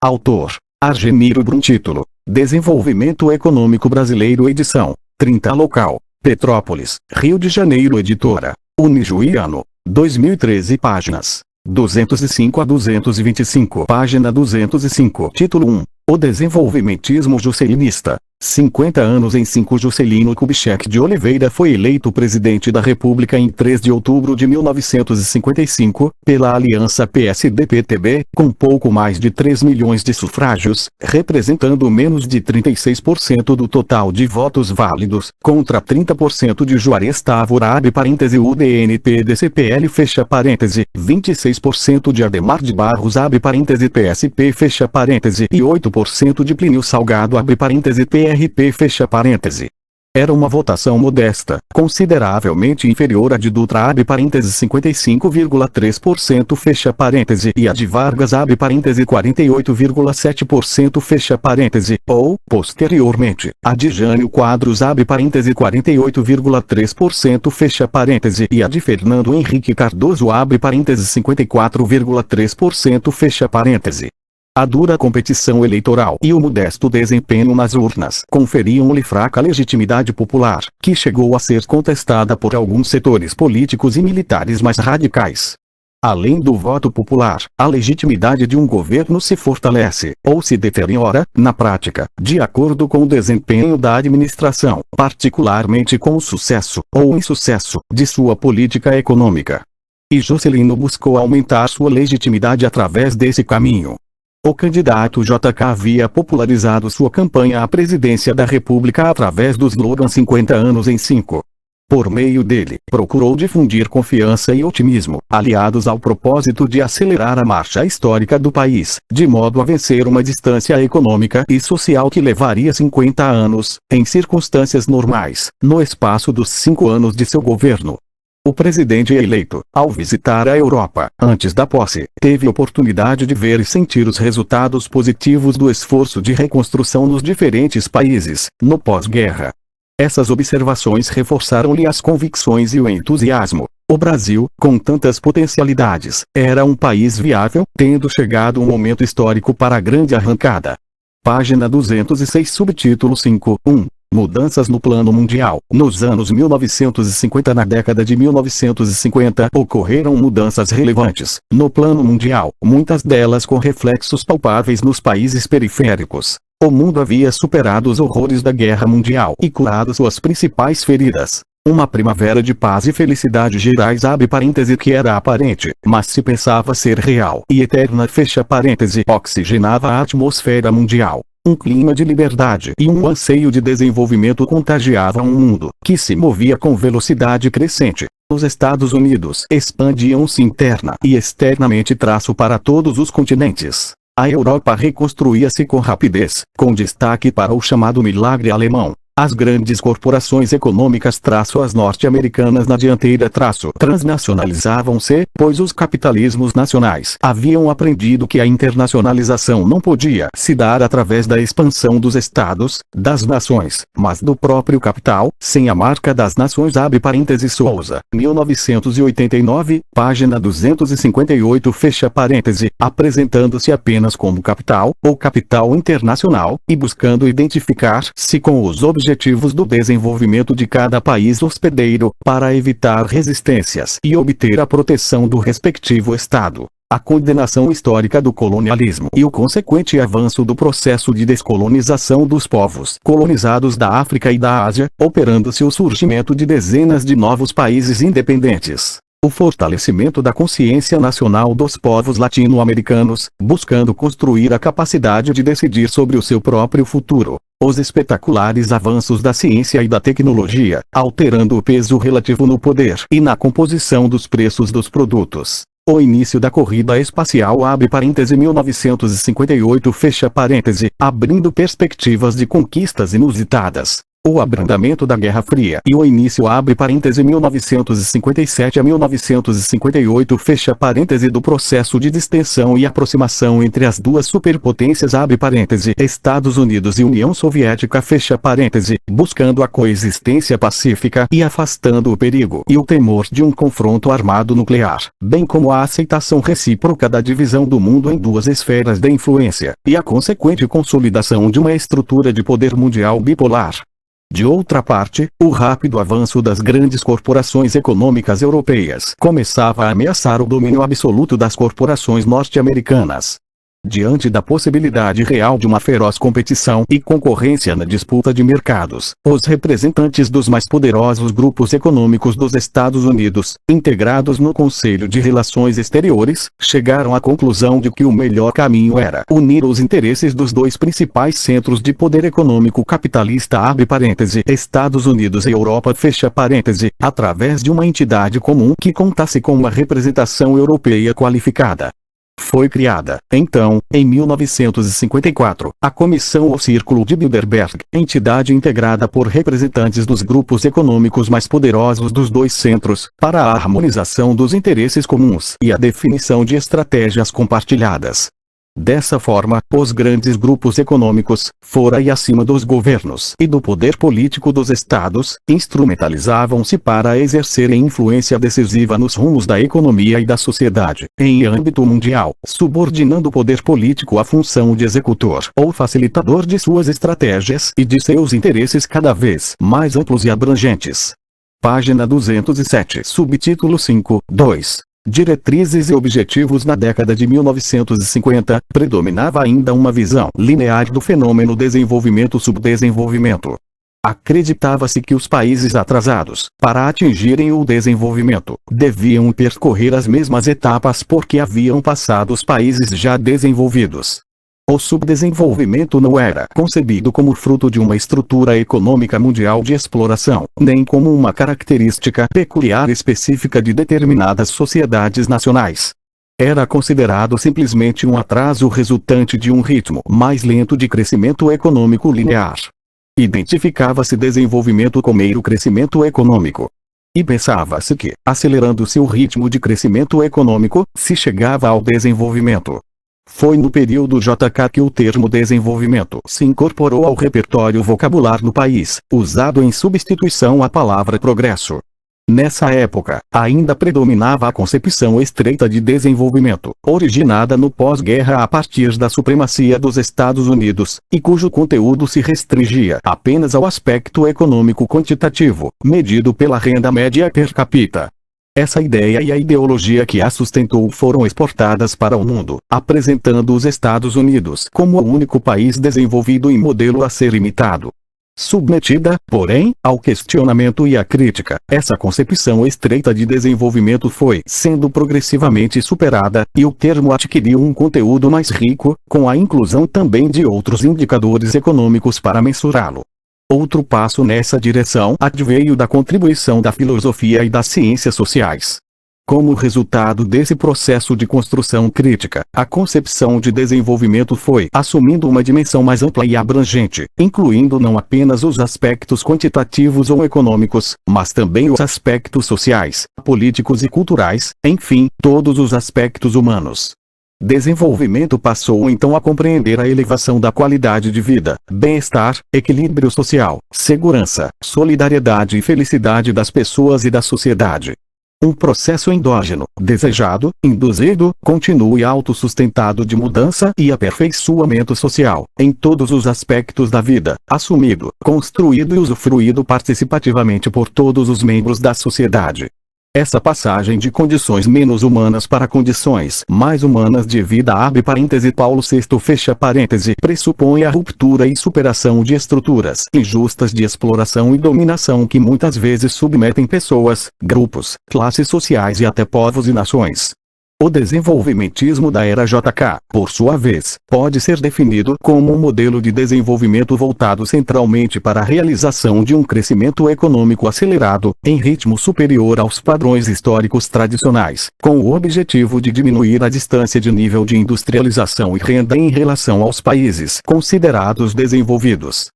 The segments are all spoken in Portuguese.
Autor: Argemiro Brum. Título: Desenvolvimento Econômico Brasileiro. Edição: 30 Local, Petrópolis, Rio de Janeiro. Editora: Unijuí. 2013. Páginas 205 a 225. Página 205. Título 1: O desenvolvimentismo juscelinista. 50 anos em 5. Juscelino Kubitschek de Oliveira foi eleito presidente da República em 3 de outubro de 1955, pela aliança PSD-PTB, com pouco mais de 3 milhões de sufrágios, representando menos de 36% do total de votos válidos, contra 30% de Juarez Távora (UDN-PDCPL) 26% de Ademar de Barros (PSP) e 8% de Plínio Salgado (PRP). Era uma votação modesta, consideravelmente inferior à de Dutra (55,3%) e à de Vargas (48,7%) ou, posteriormente, a de Jânio Quadros (48,3%) e a de Fernando Henrique Cardoso (54,3%). A dura competição eleitoral e o modesto desempenho nas urnas conferiam-lhe fraca legitimidade popular, que chegou a ser contestada por alguns setores políticos e militares mais radicais. Além do voto popular, a legitimidade de um governo se fortalece, ou se deteriora, na prática, de acordo com o desempenho da administração, particularmente com o sucesso, ou insucesso, de sua política econômica. E Juscelino buscou aumentar sua legitimidade através desse caminho. O candidato JK havia popularizado sua campanha à presidência da República através do slogan 50 anos em 5. Por meio dele, procurou difundir confiança e otimismo, aliados ao propósito de acelerar a marcha histórica do país, de modo a vencer uma distância econômica e social que levaria 50 anos, em circunstâncias normais, no espaço dos 5 anos de seu governo. O presidente eleito, ao visitar a Europa, antes da posse, teve oportunidade de ver e sentir os resultados positivos do esforço de reconstrução nos diferentes países, no pós-guerra. Essas observações reforçaram-lhe as convicções e o entusiasmo. O Brasil, com tantas potencialidades, era um país viável, tendo chegado um momento histórico para a grande arrancada. Página 206. Subtítulo 5.1. Mudanças no plano mundial. Nos anos 1950. Na década de 1950, ocorreram mudanças relevantes, no plano mundial, muitas delas com reflexos palpáveis nos países periféricos. O mundo havia superado os horrores da Guerra Mundial e curado suas principais feridas. Uma primavera de paz e felicidade gerais que era aparente, mas se pensava ser real e eterna oxigenava a atmosfera mundial. Um clima de liberdade e um anseio de desenvolvimento contagiavam um mundo que se movia com velocidade crescente. Os Estados Unidos expandiam-se interna e externamente para todos os continentes. A Europa reconstruía-se com rapidez, com destaque para o chamado milagre alemão. As grandes corporações econômicas as norte-americanas na dianteira transnacionalizavam-se, pois os capitalismos nacionais haviam aprendido que a internacionalização não podia se dar através da expansão dos estados, das nações, mas do próprio capital, sem a marca das nações. Souza, 1989, página 258. Apresentando-se apenas como capital, ou capital internacional, e buscando identificar-se com os objetivos do desenvolvimento de cada país hospedeiro, para evitar resistências e obter a proteção do respectivo Estado. A condenação histórica do colonialismo e o consequente avanço do processo de descolonização dos povos colonizados da África e da Ásia, operando-se o surgimento de dezenas de novos países independentes. O fortalecimento da consciência nacional dos povos latino-americanos, buscando construir a capacidade de decidir sobre o seu próprio futuro. Os espetaculares avanços da ciência e da tecnologia, alterando o peso relativo no poder e na composição dos preços dos produtos. O início da corrida espacial (1958), abrindo perspectivas de conquistas inusitadas. O abrandamento da Guerra Fria e o início abre parêntese 1957 a 1958 fecha parêntese do processo de distensão e aproximação entre as duas superpotências abre parêntese Estados Unidos e União Soviética fecha parêntese, buscando a coexistência pacífica e afastando o perigo e o temor de um confronto armado nuclear, bem como a aceitação recíproca da divisão do mundo em duas esferas de influência, e a consequente consolidação de uma estrutura de poder mundial bipolar. De outra parte, o rápido avanço das grandes corporações econômicas europeias começava a ameaçar o domínio absoluto das corporações norte-americanas. Diante da possibilidade real de uma feroz competição e concorrência na disputa de mercados, os representantes dos mais poderosos grupos econômicos dos Estados Unidos, integrados no Conselho de Relações Exteriores, chegaram à conclusão de que o melhor caminho era unir os interesses dos dois principais centros de poder econômico capitalista abre parêntese Estados Unidos e Europa fecha parêntese, através de uma entidade comum que contasse com uma representação europeia qualificada. Foi criada, então, em 1954, a Comissão ou Círculo de Bilderberg, entidade integrada por representantes dos grupos econômicos mais poderosos dos dois centros, para a harmonização dos interesses comuns e a definição de estratégias compartilhadas. Dessa forma, os grandes grupos econômicos, fora e acima dos governos e do poder político dos estados, instrumentalizavam-se para exercerem influência decisiva nos rumos da economia e da sociedade, em âmbito mundial, subordinando o poder político à função de executor ou facilitador de suas estratégias e de seus interesses cada vez mais amplos e abrangentes. Página 207, subtítulo 5.2. Diretrizes e objetivos. Na década de 1950, predominava ainda uma visão linear do fenômeno desenvolvimento-subdesenvolvimento. Acreditava-se que os países atrasados, para atingirem o desenvolvimento, deviam percorrer as mesmas etapas porque haviam passado os países já desenvolvidos. O subdesenvolvimento não era concebido como fruto de uma estrutura econômica mundial de exploração, nem como uma característica peculiar específica de determinadas sociedades nacionais. Era considerado simplesmente um atraso resultante de um ritmo mais lento de crescimento econômico linear. Identificava-se desenvolvimento como mero crescimento econômico. E pensava-se que, acelerando-se o ritmo de crescimento econômico, se chegava ao desenvolvimento. Foi no período JK que o termo desenvolvimento se incorporou ao repertório vocabular no país, usado em substituição à palavra progresso. Nessa época, ainda predominava a concepção estreita de desenvolvimento, originada no pós-guerra a partir da supremacia dos Estados Unidos, e cujo conteúdo se restringia apenas ao aspecto econômico quantitativo, medido pela renda média per capita. Essa ideia e a ideologia que a sustentou foram exportadas para o mundo, apresentando os Estados Unidos como o único país desenvolvido em modelo a ser imitado. Submetida, porém, ao questionamento e à crítica, essa concepção estreita de desenvolvimento foi sendo progressivamente superada, e o termo adquiriu um conteúdo mais rico, com a inclusão também de outros indicadores econômicos para mensurá-lo. Outro passo nessa direção adveio da contribuição da filosofia e das ciências sociais. Como resultado desse processo de construção crítica, a concepção de desenvolvimento foi assumindo uma dimensão mais ampla e abrangente, incluindo não apenas os aspectos quantitativos ou econômicos, mas também os aspectos sociais, políticos e culturais, enfim, todos os aspectos humanos. Desenvolvimento passou então a compreender a elevação da qualidade de vida, bem-estar, equilíbrio social, segurança, solidariedade e felicidade das pessoas e da sociedade. Um processo endógeno, desejado, induzido, contínuo e autossustentado de mudança e aperfeiçoamento social, em todos os aspectos da vida, assumido, construído e usufruído participativamente por todos os membros da sociedade. Essa passagem de condições menos humanas para condições mais humanas de vida abre parêntese Paulo VI fecha parêntese pressupõe a ruptura e superação de estruturas injustas de exploração e dominação que muitas vezes submetem pessoas, grupos, classes sociais e até povos e nações. O desenvolvimentismo da era JK, por sua vez, pode ser definido como um modelo de desenvolvimento voltado centralmente para a realização de um crescimento econômico acelerado, em ritmo superior aos padrões históricos tradicionais, com o objetivo de diminuir a distância de nível de industrialização e renda em relação aos países considerados desenvolvidos.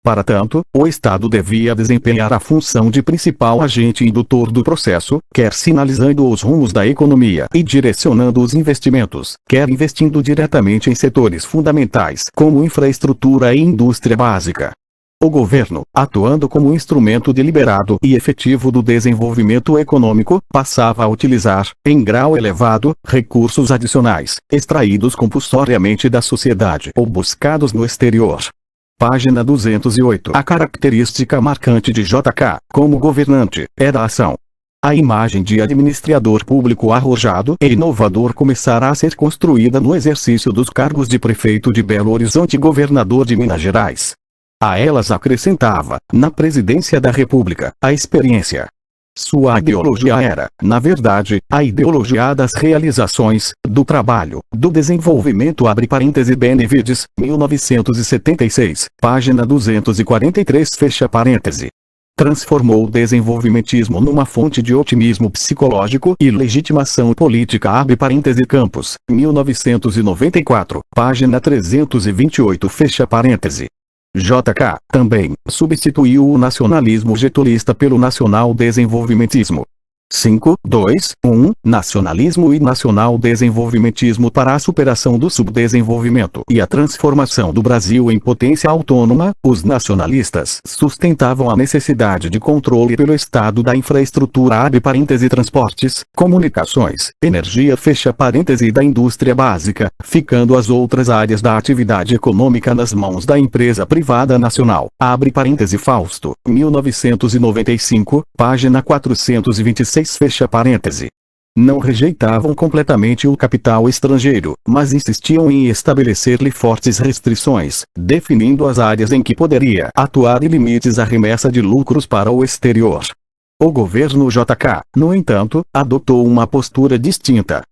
Para tanto, o Estado devia desempenhar a função de principal agente indutor do processo, quer sinalizando os rumos da economia e direcionando os investimentos, quer investindo diretamente em setores fundamentais como infraestrutura e indústria básica. O governo, atuando como instrumento deliberado e efetivo do desenvolvimento econômico, passava a utilizar, em grau elevado, recursos adicionais, extraídos compulsoriamente da sociedade ou buscados no exterior. Página 208. A característica marcante de JK, como governante, era a ação. A imagem de administrador público arrojado e inovador começará a ser construída no exercício dos cargos de prefeito de Belo Horizonte e governador de Minas Gerais. A elas acrescentava, na presidência da República, a experiência. Sua ideologia era, na verdade, a ideologia das realizações, do trabalho, do desenvolvimento. Abre parêntese Benevides, 1976, página 243 fecha parêntese. Transformou o desenvolvimentismo numa fonte de otimismo psicológico e legitimação política. Abre parêntese Campos, 1994, página 328 fecha parêntese. JK, também, substituiu o nacionalismo getulista pelo nacional-desenvolvimentismo. 5.2.1 Nacionalismo e nacional-desenvolvimentismo para a superação do subdesenvolvimento e a transformação do Brasil em potência autônoma. Os nacionalistas sustentavam a necessidade de controle pelo Estado da infraestrutura abre parêntese transportes, comunicações, energia fecha parêntese e da indústria básica, ficando as outras áreas da atividade econômica nas mãos da empresa privada nacional. Abre parêntese Fausto, 1995, página 426 fecha parêntese. Não rejeitavam completamente o capital estrangeiro, mas insistiam em estabelecer-lhe fortes restrições, definindo as áreas em que poderia atuar e limites à remessa de lucros para o exterior. O governo JK, no entanto, adotou uma postura distinta.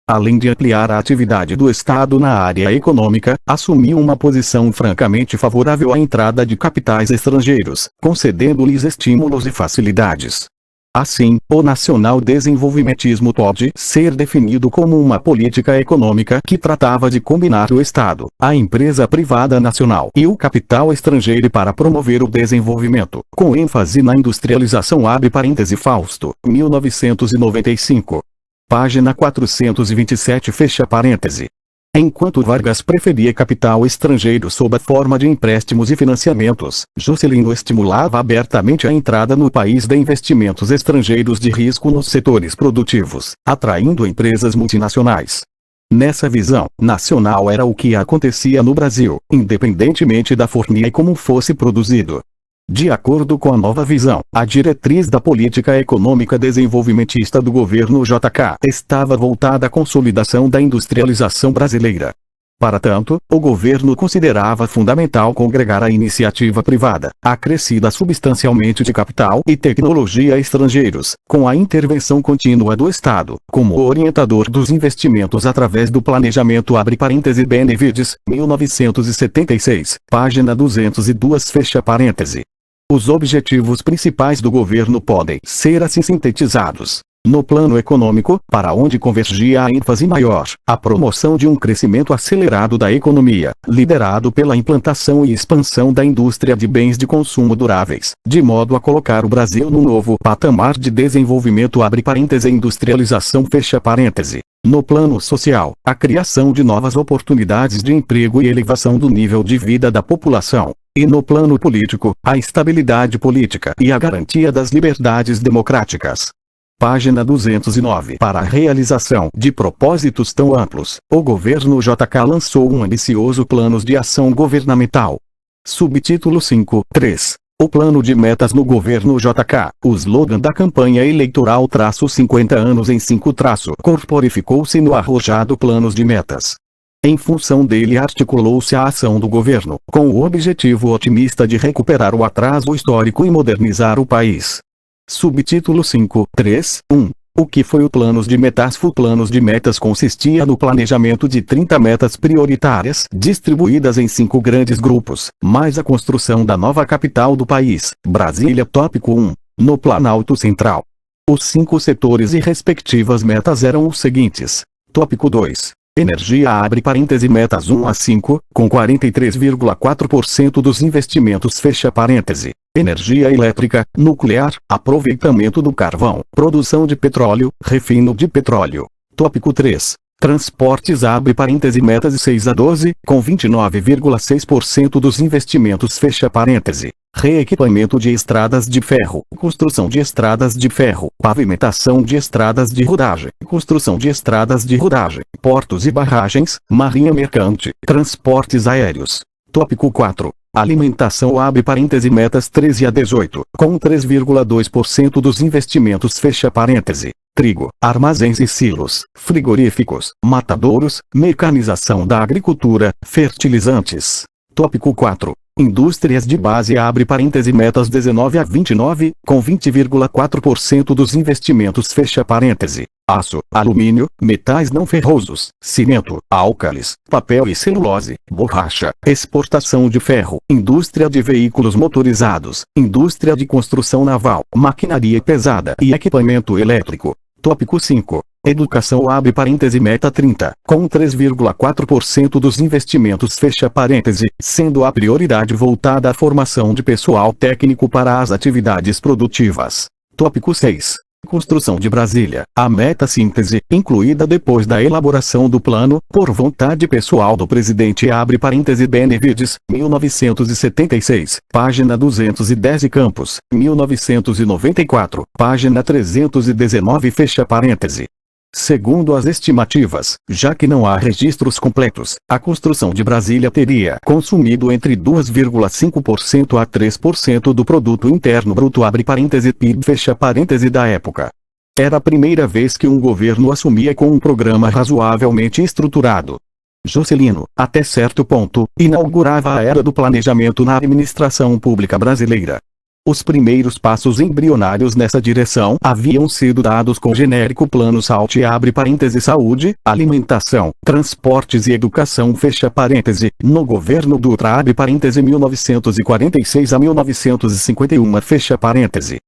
Além de ampliar a atividade do Estado na área econômica, assumiu uma posição francamente favorável à entrada de capitais estrangeiros, concedendo-lhes estímulos e facilidades. Assim, o nacional-desenvolvimentismo pode ser definido como uma política econômica que tratava de combinar o Estado, a empresa privada nacional e o capital estrangeiro para promover o desenvolvimento, com ênfase na industrialização. Abre parêntese Fausto, 1995. Página 427 fecha parêntese. Enquanto Vargas preferia capital estrangeiro sob a forma de empréstimos e financiamentos, Juscelino estimulava abertamente a entrada no país de investimentos estrangeiros de risco nos setores produtivos, atraindo empresas multinacionais. Nessa visão, nacional era o que acontecia no Brasil, independentemente da forma e como fosse produzido. De acordo com a nova visão, a diretriz da política econômica desenvolvimentista do governo JK estava voltada à consolidação da industrialização brasileira. Para tanto, o governo considerava fundamental congregar a iniciativa privada, acrescida substancialmente de capital e tecnologia estrangeiros, com a intervenção contínua do Estado, como orientador dos investimentos através do planejamento. Abre parêntese Benevides, 1976, página 202 fecha parêntese. Os objetivos principais do governo podem ser assim sintetizados. No plano econômico, para onde convergia a ênfase maior, a promoção de um crescimento acelerado da economia, liderado pela implantação e expansão da indústria de bens de consumo duráveis, de modo a colocar o Brasil no novo patamar de desenvolvimento. Abre parêntese industrialização fecha parêntese. No plano social, a criação de novas oportunidades de emprego e elevação do nível de vida da população. E no plano político, a estabilidade política e a garantia das liberdades democráticas. Página 209. Para a realização de propósitos tão amplos, o governo JK lançou um ambicioso plano de ação governamental. Subtítulo 5.3. O plano de metas no governo JK, o slogan da campanha eleitoral -50 anos em 5 corporificou-se no arrojado plano de metas. Em função dele articulou-se a ação do governo, com o objetivo otimista de recuperar o atraso histórico e modernizar o país. Subtítulo 5.3.1. O que foi o Planos de Metas? O Planos de Metas consistia no planejamento de 30 metas prioritárias, distribuídas em 5 grandes grupos, mais a construção da nova capital do país, Brasília. Tópico 1. No Planalto Central. Os 5 setores e respectivas metas eram os seguintes. Tópico 2. Energia abre parêntese metas 1 a 5, com 43,4% dos investimentos fecha parêntese. Energia elétrica, nuclear, aproveitamento do carvão, produção de petróleo, refino de petróleo. Tópico 3. Transportes abre parêntese metas 6 a 12, com 29,6% dos investimentos fecha parêntese. Reequipamento de estradas de ferro, construção de estradas de ferro, pavimentação de estradas de rodagem, construção de estradas de rodagem, portos e barragens, marinha mercante, transportes aéreos. Tópico 4. Alimentação abre parêntese metas 13 a 18, com 3,2% dos investimentos fecha parêntese. Trigo, armazéns e silos, frigoríficos, matadouros, mecanização da agricultura, fertilizantes. Tópico 4. Indústrias de base abre parêntese metas 19 a 29, com 20,4% dos investimentos fecha parêntese. Aço, alumínio, metais não ferrosos, cimento, álcalis, papel e celulose, borracha, exportação de ferro, indústria de veículos motorizados, indústria de construção naval, maquinaria pesada e equipamento elétrico. Tópico 5. Educação abre parêntese meta 30, com 3,4% dos investimentos fecha parêntese, sendo a prioridade voltada à formação de pessoal técnico para as atividades produtivas. Tópico 6. Construção de Brasília, a meta síntese, incluída depois da elaboração do plano, por vontade pessoal do presidente abre parêntese Benevides, 1976, página 210 e Campos, 1994, página 319 fecha parêntese. Segundo as estimativas, já que não há registros completos, a construção de Brasília teria consumido entre 2,5% a 3% do produto interno bruto abre parêntese PIB fecha parêntese da época. Era a primeira vez que um governo assumia com um programa razoavelmente estruturado. Juscelino, até certo ponto, inaugurava a era do planejamento na administração pública brasileira. Os primeiros passos embrionários nessa direção haviam sido dados com o genérico Plano SALT abre parêntese saúde, alimentação, transportes e educação fecha parêntese, no governo Dutra abre parêntese 1946 a 1951 fecha parêntese.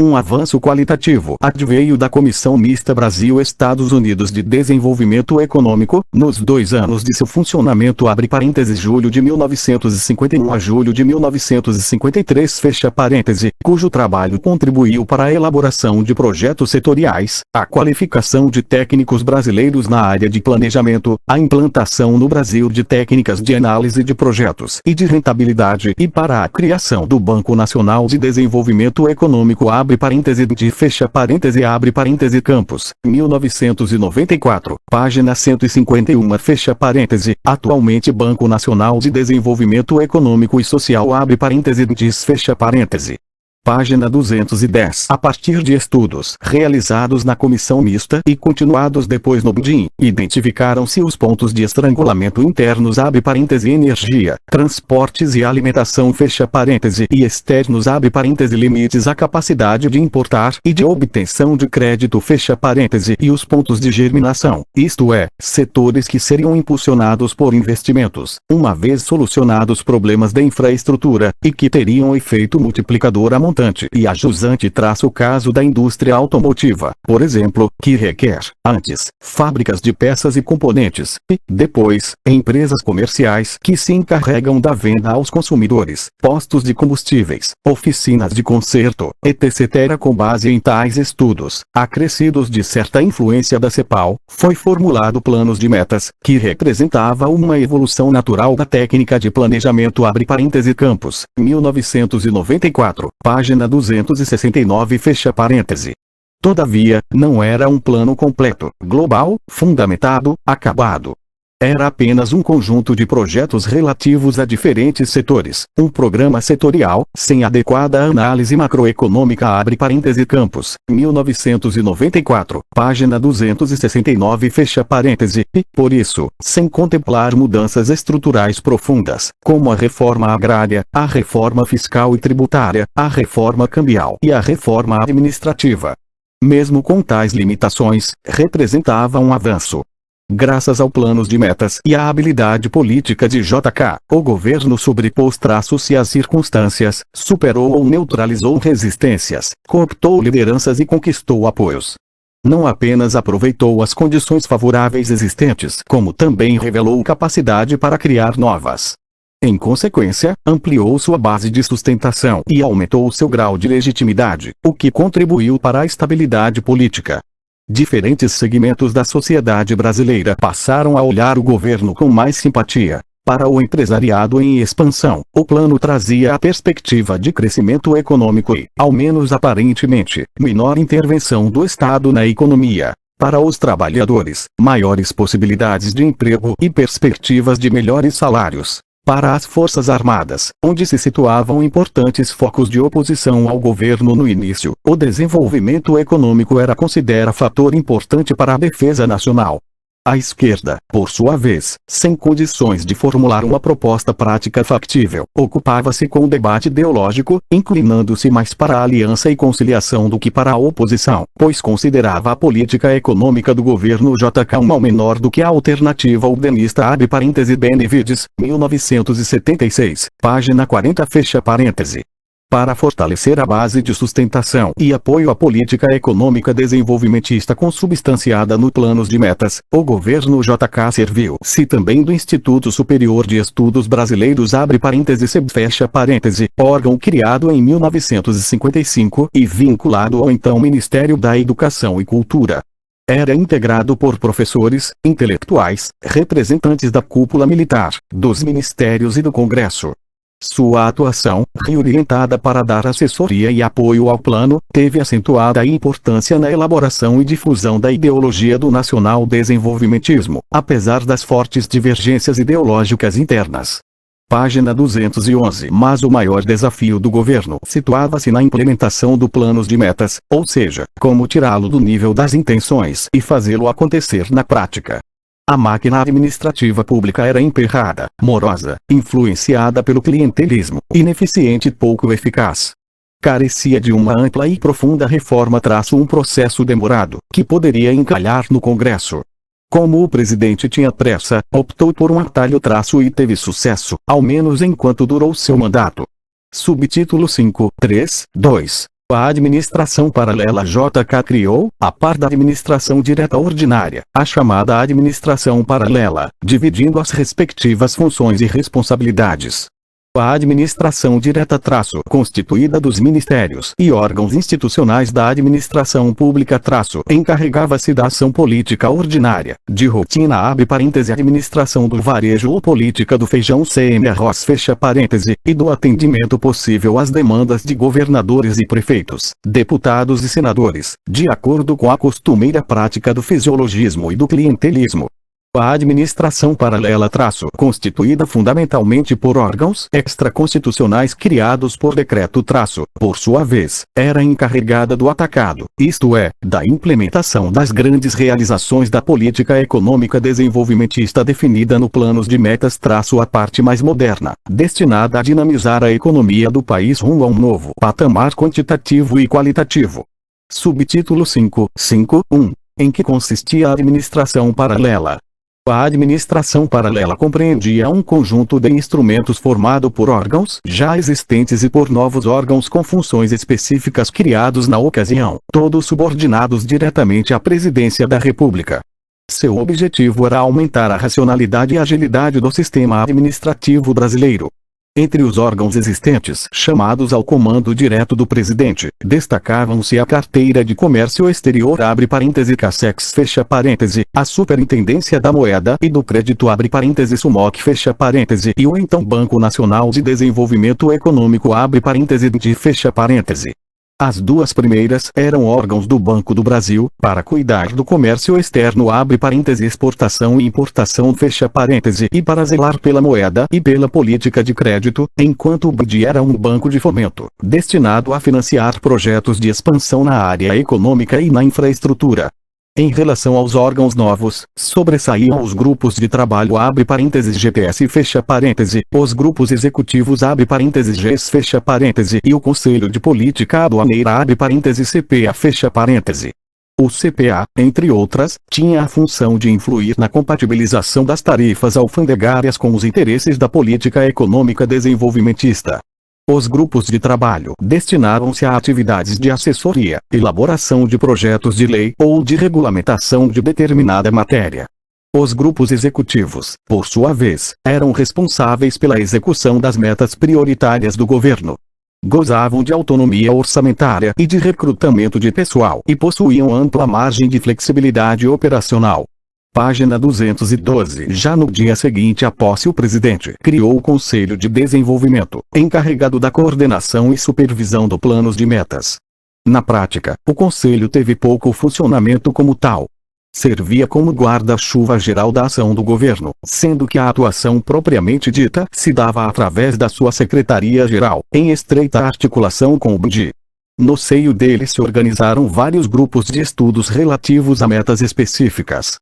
Um avanço qualitativo adveio da Comissão Mista Brasil-Estados Unidos de Desenvolvimento Econômico, nos 2 anos de seu funcionamento abre parênteses julho de 1951 a julho de 1953 fecha parêntese, cujo trabalho contribuiu para a elaboração de projetos setoriais, a qualificação de técnicos brasileiros na área de planejamento, a implantação no Brasil de técnicas de análise de projetos e de rentabilidade e para a criação do Banco Nacional de Desenvolvimento Econômico abre parêntese de fecha parêntese abre parêntese Campos, 1994, página 151 fecha parêntese, atualmente Banco Nacional de Desenvolvimento Econômico e Social abre parêntese diz fecha parêntese. Página 210. A partir de estudos realizados na comissão mista e continuados depois no BDIN, identificaram-se os pontos de estrangulamento internos abre parêntese energia, transportes e alimentação fecha parêntese e externos abre parêntese limites à capacidade de importar e de obtenção de crédito fecha parêntese e os pontos de germinação, isto é, setores que seriam impulsionados por investimentos, uma vez solucionados problemas de infraestrutura, e que teriam efeito multiplicador a montante e a jusante traça o caso da indústria automotiva, por exemplo, que requer, antes, fábricas de peças e componentes, e, depois, empresas comerciais que se encarregam da venda aos consumidores, postos de combustíveis, oficinas de conserto, etc. Com base em tais estudos, acrescidos de certa influência da CEPAL, foi formulado planos de metas, que representava uma evolução natural da técnica de planejamento abre parêntese Campos, 1994, página 269 fecha parêntese. Todavia, não era um plano completo, global, fundamentado, acabado. Era apenas um conjunto de projetos relativos a diferentes setores, um programa setorial, sem adequada análise macroeconômica abre parêntese Campos, 1994, página 269 fecha parêntese, e, por isso, sem contemplar mudanças estruturais profundas, como a reforma agrária, a reforma fiscal e tributária, a reforma cambial e a reforma administrativa. Mesmo com tais limitações, representava um avanço. Graças ao planos de metas e à habilidade política de JK, o governo sobrepôs traços-se às circunstâncias, superou ou neutralizou resistências, cooptou lideranças e conquistou apoios. Não apenas aproveitou as condições favoráveis existentes, como também revelou capacidade para criar novas. Em consequência, ampliou sua base de sustentação e aumentou seu grau de legitimidade, o que contribuiu para a estabilidade política. Diferentes segmentos da sociedade brasileira passaram a olhar o governo com mais simpatia. Para o empresariado em expansão, o plano trazia a perspectiva de crescimento econômico e, ao menos aparentemente, menor intervenção do Estado na economia. Para os trabalhadores, maiores possibilidades de emprego e perspectivas de melhores salários. Para as Forças Armadas, onde se situavam importantes focos de oposição ao governo no início, o desenvolvimento econômico era considerado fator importante para a defesa nacional. A esquerda, por sua vez, sem condições de formular uma proposta prática factível, ocupava-se com o debate ideológico, inclinando-se mais para a aliança e conciliação do que para a oposição, pois considerava a política econômica do governo JK um mal menor do que a alternativa urbanista abre parêntese Benevides, 1976, página 40 fecha parêntese. Para fortalecer a base de sustentação e apoio à política econômica desenvolvimentista consubstanciada no planos de metas, o governo JK serviu-se também do Instituto Superior de Estudos Brasileiros abre parêntese SEB fecha parêntese, órgão criado em 1955 e vinculado ao então Ministério da Educação e Cultura. Era integrado por professores, intelectuais, representantes da cúpula militar, dos ministérios e do Congresso. Sua atuação, reorientada para dar assessoria e apoio ao plano, teve acentuada importância na elaboração e difusão da ideologia do nacional-desenvolvimentismo, apesar das fortes divergências ideológicas internas. Página 211. Mas o maior desafio do governo situava-se na implementação do planos de metas, ou seja, como tirá-lo do nível das intenções e fazê-lo acontecer na prática. A máquina administrativa pública era emperrada, morosa, influenciada pelo clientelismo, ineficiente e pouco eficaz. Carecia de uma ampla e profunda reforma um processo demorado, que poderia encalhar no Congresso. Como o presidente tinha pressa, optou por um atalho e teve sucesso, ao menos enquanto durou seu mandato. Subtítulo 5.3.2 A administração paralela JK criou, a par da administração direta ordinária, a chamada administração paralela, dividindo as respectivas funções e responsabilidades. A administração direta constituída dos ministérios e órgãos institucionais da administração pública encarregava-se da ação política ordinária, de rotina abre parêntese administração do varejo ou política do feijão arroz fecha parêntese, e do atendimento possível às demandas de governadores e prefeitos, deputados e senadores, de acordo com a costumeira prática do fisiologismo e do clientelismo. A administração paralela constituída fundamentalmente por órgãos extraconstitucionais criados por decreto por sua vez, era encarregada do atacado, isto é, da implementação das grandes realizações da política econômica desenvolvimentista definida no planos de metas a parte mais moderna, destinada a dinamizar a economia do país rumo a um novo patamar quantitativo e qualitativo. Subtítulo 5.5.1 Em que consistia a administração paralela? A administração paralela compreendia um conjunto de instrumentos formado por órgãos já existentes e por novos órgãos com funções específicas criados na ocasião, todos subordinados diretamente à Presidência da República. Seu objetivo era aumentar a racionalidade e agilidade do sistema administrativo brasileiro. Entre os órgãos existentes chamados ao comando direto do presidente, destacavam-se a Carteira de Comércio Exterior abre parêntese Cassex fecha parêntese, a Superintendência da Moeda e do Crédito abre parêntese Sumoc fecha parêntese e o então Banco Nacional de Desenvolvimento Econômico abre parêntese de fecha parêntese. As duas primeiras eram órgãos do Banco do Brasil, para cuidar do comércio externo abre parêntese exportação e importação fecha parêntese e para zelar pela moeda e pela política de crédito, enquanto o BID era um banco de fomento, destinado a financiar projetos de expansão na área econômica e na infraestrutura. Em relação aos órgãos novos, sobressaíam os grupos de trabalho abre parênteses GPS fecha parêntese, os grupos executivos abre parênteses GES fecha parêntese e o Conselho de Política Aduaneira abre parênteses CPA fecha parêntese. O CPA, entre outras, tinha a função de influir na compatibilização das tarifas alfandegárias com os interesses da política econômica desenvolvimentista. Os grupos de trabalho destinavam-se a atividades de assessoria, elaboração de projetos de lei ou de regulamentação de determinada matéria. Os grupos executivos, por sua vez, eram responsáveis pela execução das metas prioritárias do governo. Gozavam de autonomia orçamentária e de recrutamento de pessoal e possuíam ampla margem de flexibilidade operacional. Página 212. Já no dia seguinte à posse, o presidente criou o Conselho de Desenvolvimento, encarregado da coordenação e supervisão do planos de metas. Na prática, o conselho teve pouco funcionamento como tal. Servia como guarda-chuva geral da ação do governo, sendo que a atuação propriamente dita se dava através da sua secretaria-geral, em estreita articulação com o BNDES. No seio dele se organizaram vários grupos de estudos relativos a metas específicas.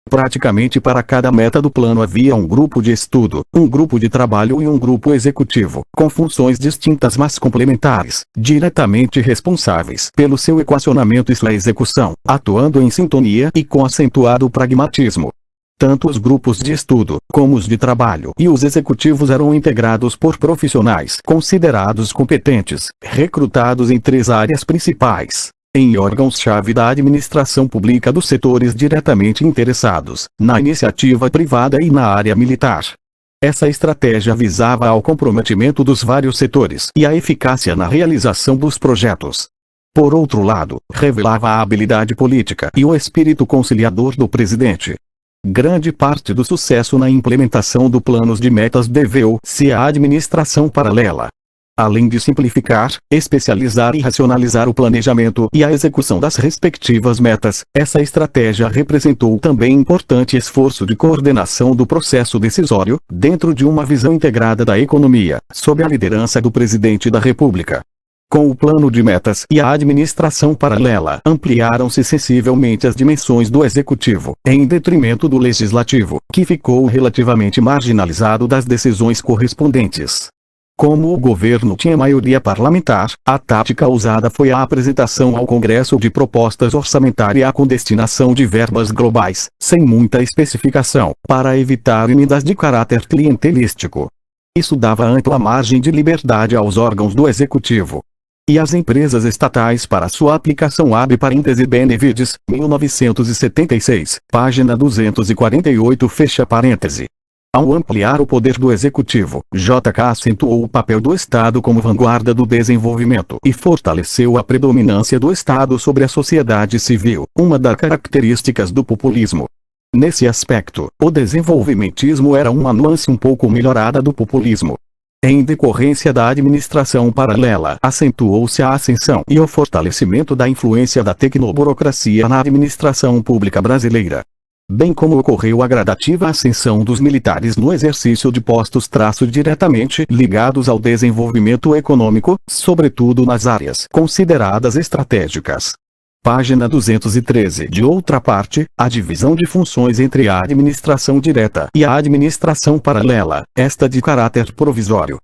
Praticamente para cada meta do plano havia um grupo de estudo, um grupo de trabalho e um grupo executivo, com funções distintas mas complementares, diretamente responsáveis pelo seu equacionamento e sua execução, atuando em sintonia e com acentuado pragmatismo. Tanto os grupos de estudo, como os de trabalho e os executivos eram integrados por profissionais considerados competentes, recrutados em 3 áreas principais. Em órgãos-chave da administração pública dos setores diretamente interessados, na iniciativa privada e na área militar. Essa estratégia visava ao comprometimento dos vários setores e à eficácia na realização dos projetos. Por outro lado, revelava a habilidade política e o espírito conciliador do presidente. Grande parte do sucesso na implementação do planos de metas deveu-se à administração paralela. Além de simplificar, especializar e racionalizar o planejamento e a execução das respectivas metas, essa estratégia representou também importante esforço de coordenação do processo decisório, dentro de uma visão integrada da economia, sob a liderança do Presidente da República. Com o plano de metas e a administração paralela, ampliaram-se sensivelmente as dimensões do Executivo, em detrimento do Legislativo, que ficou relativamente marginalizado das decisões correspondentes. Como o governo tinha maioria parlamentar, a tática usada foi a apresentação ao Congresso de propostas orçamentárias com destinação de verbas globais, sem muita especificação, para evitar emendas de caráter clientelístico. Isso dava ampla margem de liberdade aos órgãos do Executivo e às empresas estatais para sua aplicação. Abre parêntese Benevides, 1976, página 248, fecha parêntese. Ao ampliar o poder do Executivo, JK acentuou o papel do Estado como vanguarda do desenvolvimento e fortaleceu a predominância do Estado sobre a sociedade civil, uma das características do populismo. Nesse aspecto, o desenvolvimentismo era uma nuance um pouco melhorada do populismo. Em decorrência da administração paralela, acentuou-se a ascensão e o fortalecimento da influência da tecnoburocracia na administração pública brasileira. Bem como ocorreu a gradativa ascensão dos militares no exercício de postos diretamente ligados ao desenvolvimento econômico, sobretudo nas áreas consideradas estratégicas. Página 213. De outra parte, a divisão de funções entre a administração direta e a administração paralela, esta de caráter provisório,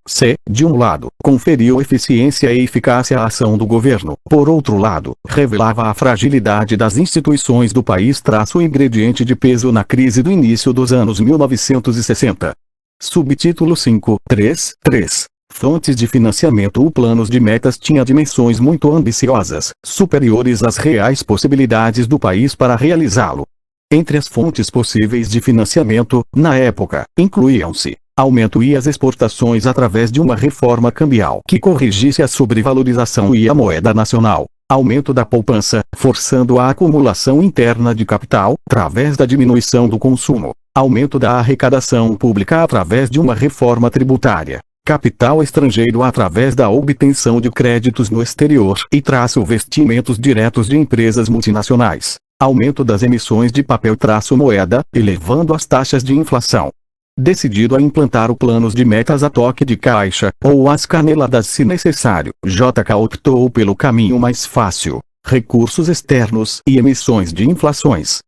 de um lado, conferiu eficiência e eficácia à ação do governo, por outro lado, revelava a fragilidade das instituições do país. Ingrediente de peso na crise do início dos anos 1960. Subtítulo 5.3.3. Fontes de financiamento. O planos de metas tinha dimensões muito ambiciosas, superiores às reais possibilidades do país para realizá-lo. Entre as fontes possíveis de financiamento, na época, incluíam-se aumento e as exportações através de uma reforma cambial que corrigisse a sobrevalorização e a moeda nacional, aumento da poupança, forçando a acumulação interna de capital, através da diminuição do consumo, aumento da arrecadação pública através de uma reforma tributária, capital estrangeiro através da obtenção de créditos no exterior e investimentos diretos de empresas multinacionais, aumento das emissões de papel moeda, elevando as taxas de inflação. Decidido a implantar o planos de metas a toque de caixa, ou às caneladas se necessário, JK optou pelo caminho mais fácil: recursos externos e emissões de inflações.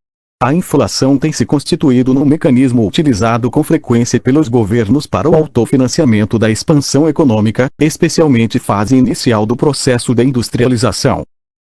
A inflação tem se constituído num mecanismo utilizado com frequência pelos governos para o autofinanciamento da expansão econômica, especialmente fase inicial do processo de industrialização.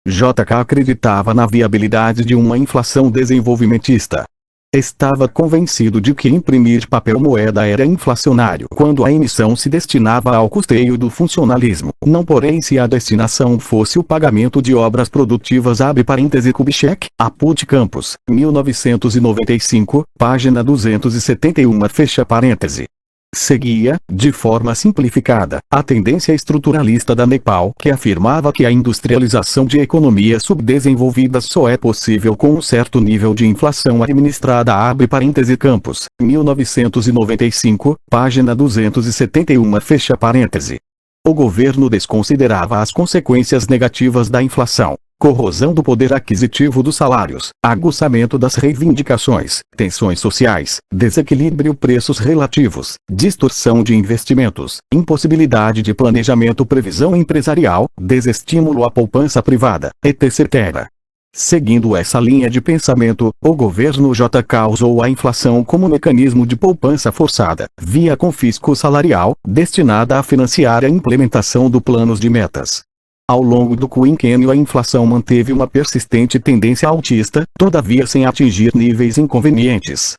JK acreditava na viabilidade de uma inflação desenvolvimentista. Estava convencido de que imprimir papel moeda era inflacionário quando a emissão se destinava ao custeio do funcionalismo, não porém se a destinação fosse o pagamento de obras produtivas. Abre parêntese Kubitschek, Apud Campos, 1995, página 271 fecha parêntese. Seguia, de forma simplificada, a tendência estruturalista da Nepal que afirmava que a industrialização de economias subdesenvolvidas só é possível com um certo nível de inflação administrada. Abre parêntese Campos, 1995, página 271 fecha parêntese. O governo desconsiderava as consequências negativas da inflação. Corrosão do poder aquisitivo dos salários, aguçamento das reivindicações, tensões sociais, desequilíbrio preços relativos, distorção de investimentos, impossibilidade de planejamento, previsão empresarial, desestímulo à poupança privada, etc. Seguindo essa linha de pensamento, o governo JK usou a inflação como mecanismo de poupança forçada, via confisco salarial, destinada a financiar a implementação do planos de metas. Ao longo do quinquênio a inflação manteve uma persistente tendência altista, todavia sem atingir níveis inconvenientes.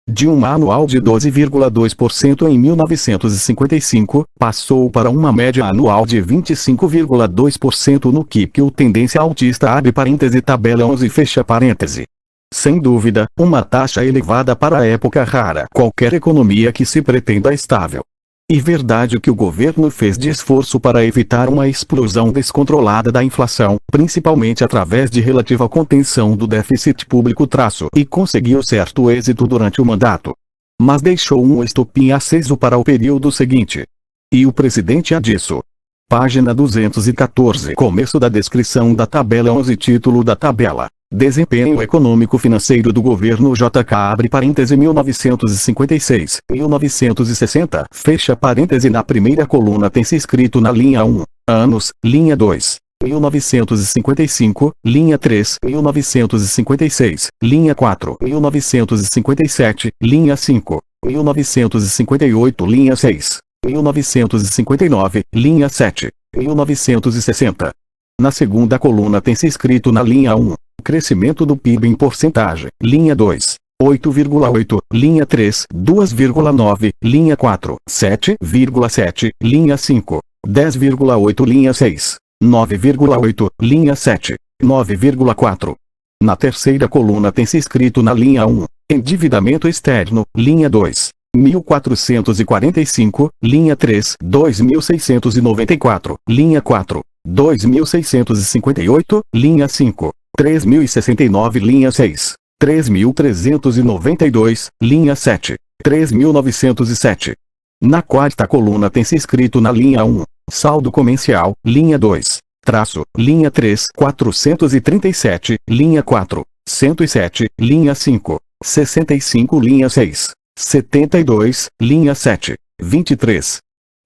De um anual de 12,2% em 1955, passou para uma média anual de 25,2% no QIP. Tendência altista. Abre parêntese tabela 11 fecha parêntese. Sem dúvida, uma taxa elevada para a época rara qualquer economia que se pretenda estável. E verdade que o governo fez de esforço para evitar uma explosão descontrolada da inflação, principalmente através de relativa contenção do déficit público e conseguiu certo êxito durante o mandato. Mas deixou um estopim aceso para o período seguinte. E o presidente disso. Página 214. Começo da descrição da tabela 11. Título da tabela. Desempenho econômico-financeiro do governo JK. Abre parêntese 1956, 1960. Fecha parêntese. Na primeira coluna tem-se escrito na linha 1, anos, linha 2, 1955, linha 3, 1956, linha 4, 1957, linha 5, 1958, linha 6, 1959, linha 7, 1960. Na segunda coluna tem-se escrito na linha 1, crescimento do PIB em porcentagem, linha 2, 8,8, linha 3, 2,9, linha 4, 7,7, linha 5, 10,8, linha 6, 9,8, linha 7, 9,4. Na terceira coluna tem-se escrito na linha 1, endividamento externo, linha 2, 1445, linha 3, 2694, linha 4, 2658, linha 5, 3069, linha 6, 3392, linha 7, 3907. Na quarta coluna tem-se escrito na linha 1, saldo comercial, linha 2, traço, linha 3, 437, linha 4, 107, linha 5, 65, linha 6, 72, linha 7, 23.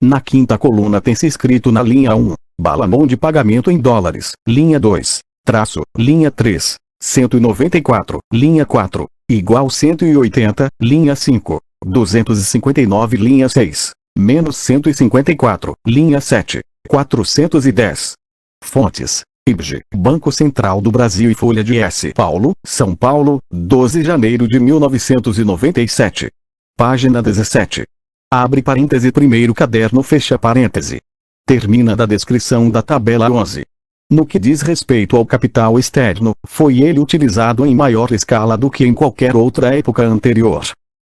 Na quinta coluna tem-se escrito na linha 1, balanço de pagamento em dólares, linha 2, traço, linha 3, 194, linha 4, igual 180, linha 5, 259, linha 6, menos 154, linha 7, 410. Fontes: IBGE, Banco Central do Brasil e Folha de S. Paulo, São Paulo, 12 de janeiro de 1997. Página 17. Abre parêntese primeiro caderno fecha parêntese. Termina da descrição da tabela 11. No que diz respeito ao capital externo, foi ele utilizado em maior escala do que em qualquer outra época anterior.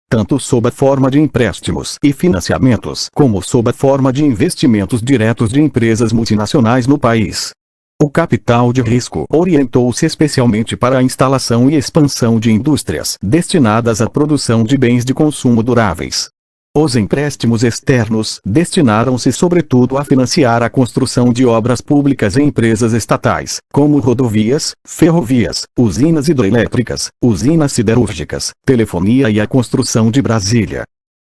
Tanto sob a forma de empréstimos e financiamentos, como sob a forma de investimentos diretos de empresas multinacionais no país. O capital de risco orientou-se especialmente para a instalação e expansão de indústrias destinadas à produção de bens de consumo duráveis. Os empréstimos externos destinaram-se sobretudo a financiar a construção de obras públicas em empresas estatais, como rodovias, ferrovias, usinas hidrelétricas, usinas siderúrgicas, telefonia e a construção de Brasília.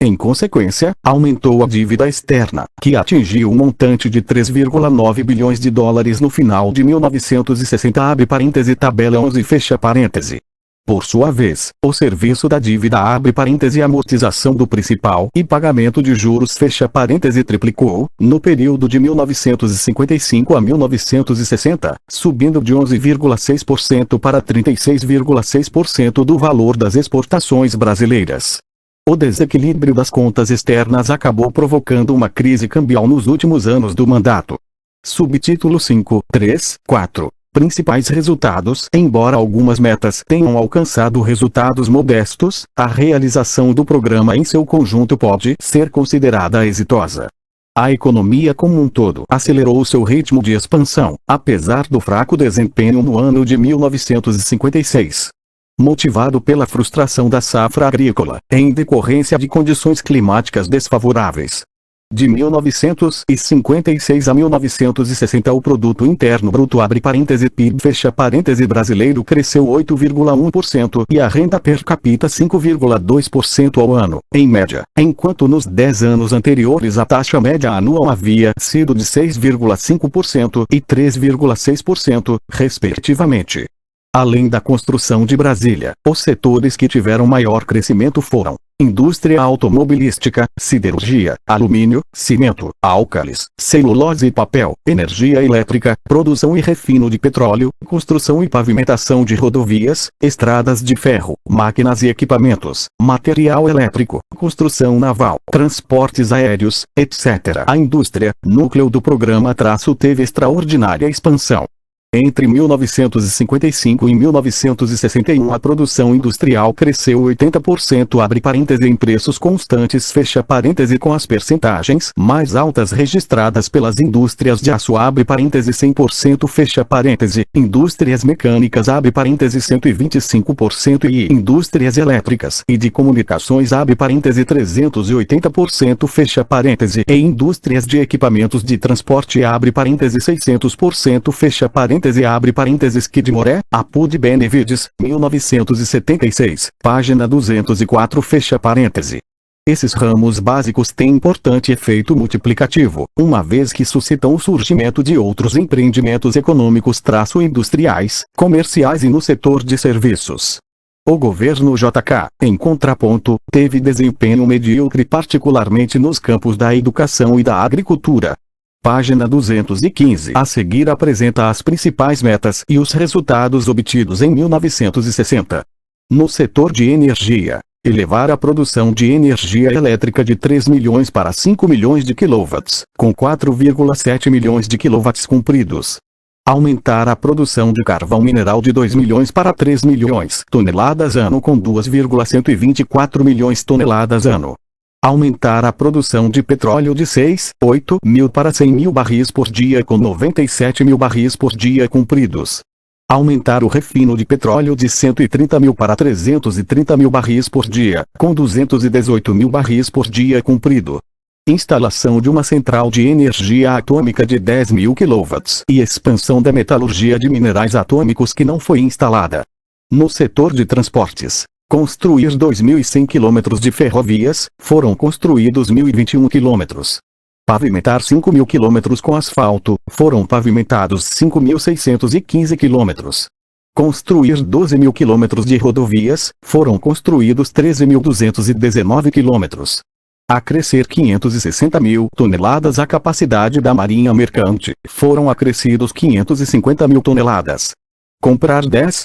Em consequência, aumentou a dívida externa, que atingiu um montante de 3,9 bilhões de dólares no final de 1960. Abre parêntese tabela 11 fecha parêntese. Por sua vez, o serviço da dívida abre parêntese amortização do principal e pagamento de juros fecha parêntese triplicou, no período de 1955 a 1960, subindo de 11,6% para 36,6% do valor das exportações brasileiras. O desequilíbrio das contas externas acabou provocando uma crise cambial nos últimos anos do mandato. Subtítulo 5.3.4 Principais resultados. Embora algumas metas tenham alcançado resultados modestos, a realização do programa em seu conjunto pode ser considerada exitosa. A economia como um todo acelerou seu ritmo de expansão, apesar do fraco desempenho no ano de 1956. Motivado pela frustração da safra agrícola, em decorrência de condições climáticas desfavoráveis. De 1956 a 1960 o Produto Interno Bruto abre parêntese PIB fecha parêntese brasileiro cresceu 8,1% e a renda per capita 5,2% ao ano, em média, enquanto nos 10 anos anteriores a taxa média anual havia sido de 6,5% e 3,6%, respectivamente. Além da construção de Brasília, os setores que tiveram maior crescimento foram indústria automobilística, siderurgia, alumínio, cimento, álcalis, celulose e papel, energia elétrica, produção e refino de petróleo, construção e pavimentação de rodovias, estradas de ferro, máquinas e equipamentos, material elétrico, construção naval, transportes aéreos, etc. A indústria, núcleo do programa teve extraordinária expansão. Entre 1955 e 1961 a produção industrial cresceu 80% abre parêntese em preços constantes fecha parêntese com as percentagens mais altas registradas pelas indústrias de aço abre parêntese 100% fecha parêntese, indústrias mecânicas abre parêntese 125% e indústrias elétricas e de comunicações abre parêntese 380% fecha parêntese e indústrias de equipamentos de transporte abre parêntese 600% fecha parêntese abre parênteses Skidmore, Apud Benevides, 1976, página 204 fecha parêntese. Esses ramos básicos têm importante efeito multiplicativo, uma vez que suscitam o surgimento de outros empreendimentos econômicos industriais, comerciais e no setor de serviços. O governo JK, em contraponto, teve desempenho medíocre particularmente nos campos da educação e da agricultura. Página 215. A seguir apresenta as principais metas e os resultados obtidos em 1960. No setor de energia, elevar a produção de energia elétrica de 3 milhões para 5 milhões de kW, com 4,7 milhões de kW cumpridos. Aumentar a produção de carvão mineral de 2 milhões para 3 milhões toneladas ano com 2,124 milhões toneladas ano. Aumentar a produção de petróleo de 6,8 mil para 100 mil barris por dia com 97 mil barris por dia cumpridos. Aumentar o refino de petróleo de 130 mil para 330 mil barris por dia, com 218 mil barris por dia cumprido. Instalação de uma central de energia atômica de 10 mil kW e expansão da metalurgia de minerais atômicos que não foi instalada. No setor de transportes, construir 2.100 km de ferrovias, foram construídos 1.021 km. Pavimentar 5.000 km com asfalto, foram pavimentados 5.615 km. Construir 12.000 km de rodovias, foram construídos 13.219 km. Acrescer 560 mil toneladas a capacidade da marinha mercante, foram acrescidos 550 mil toneladas. Comprar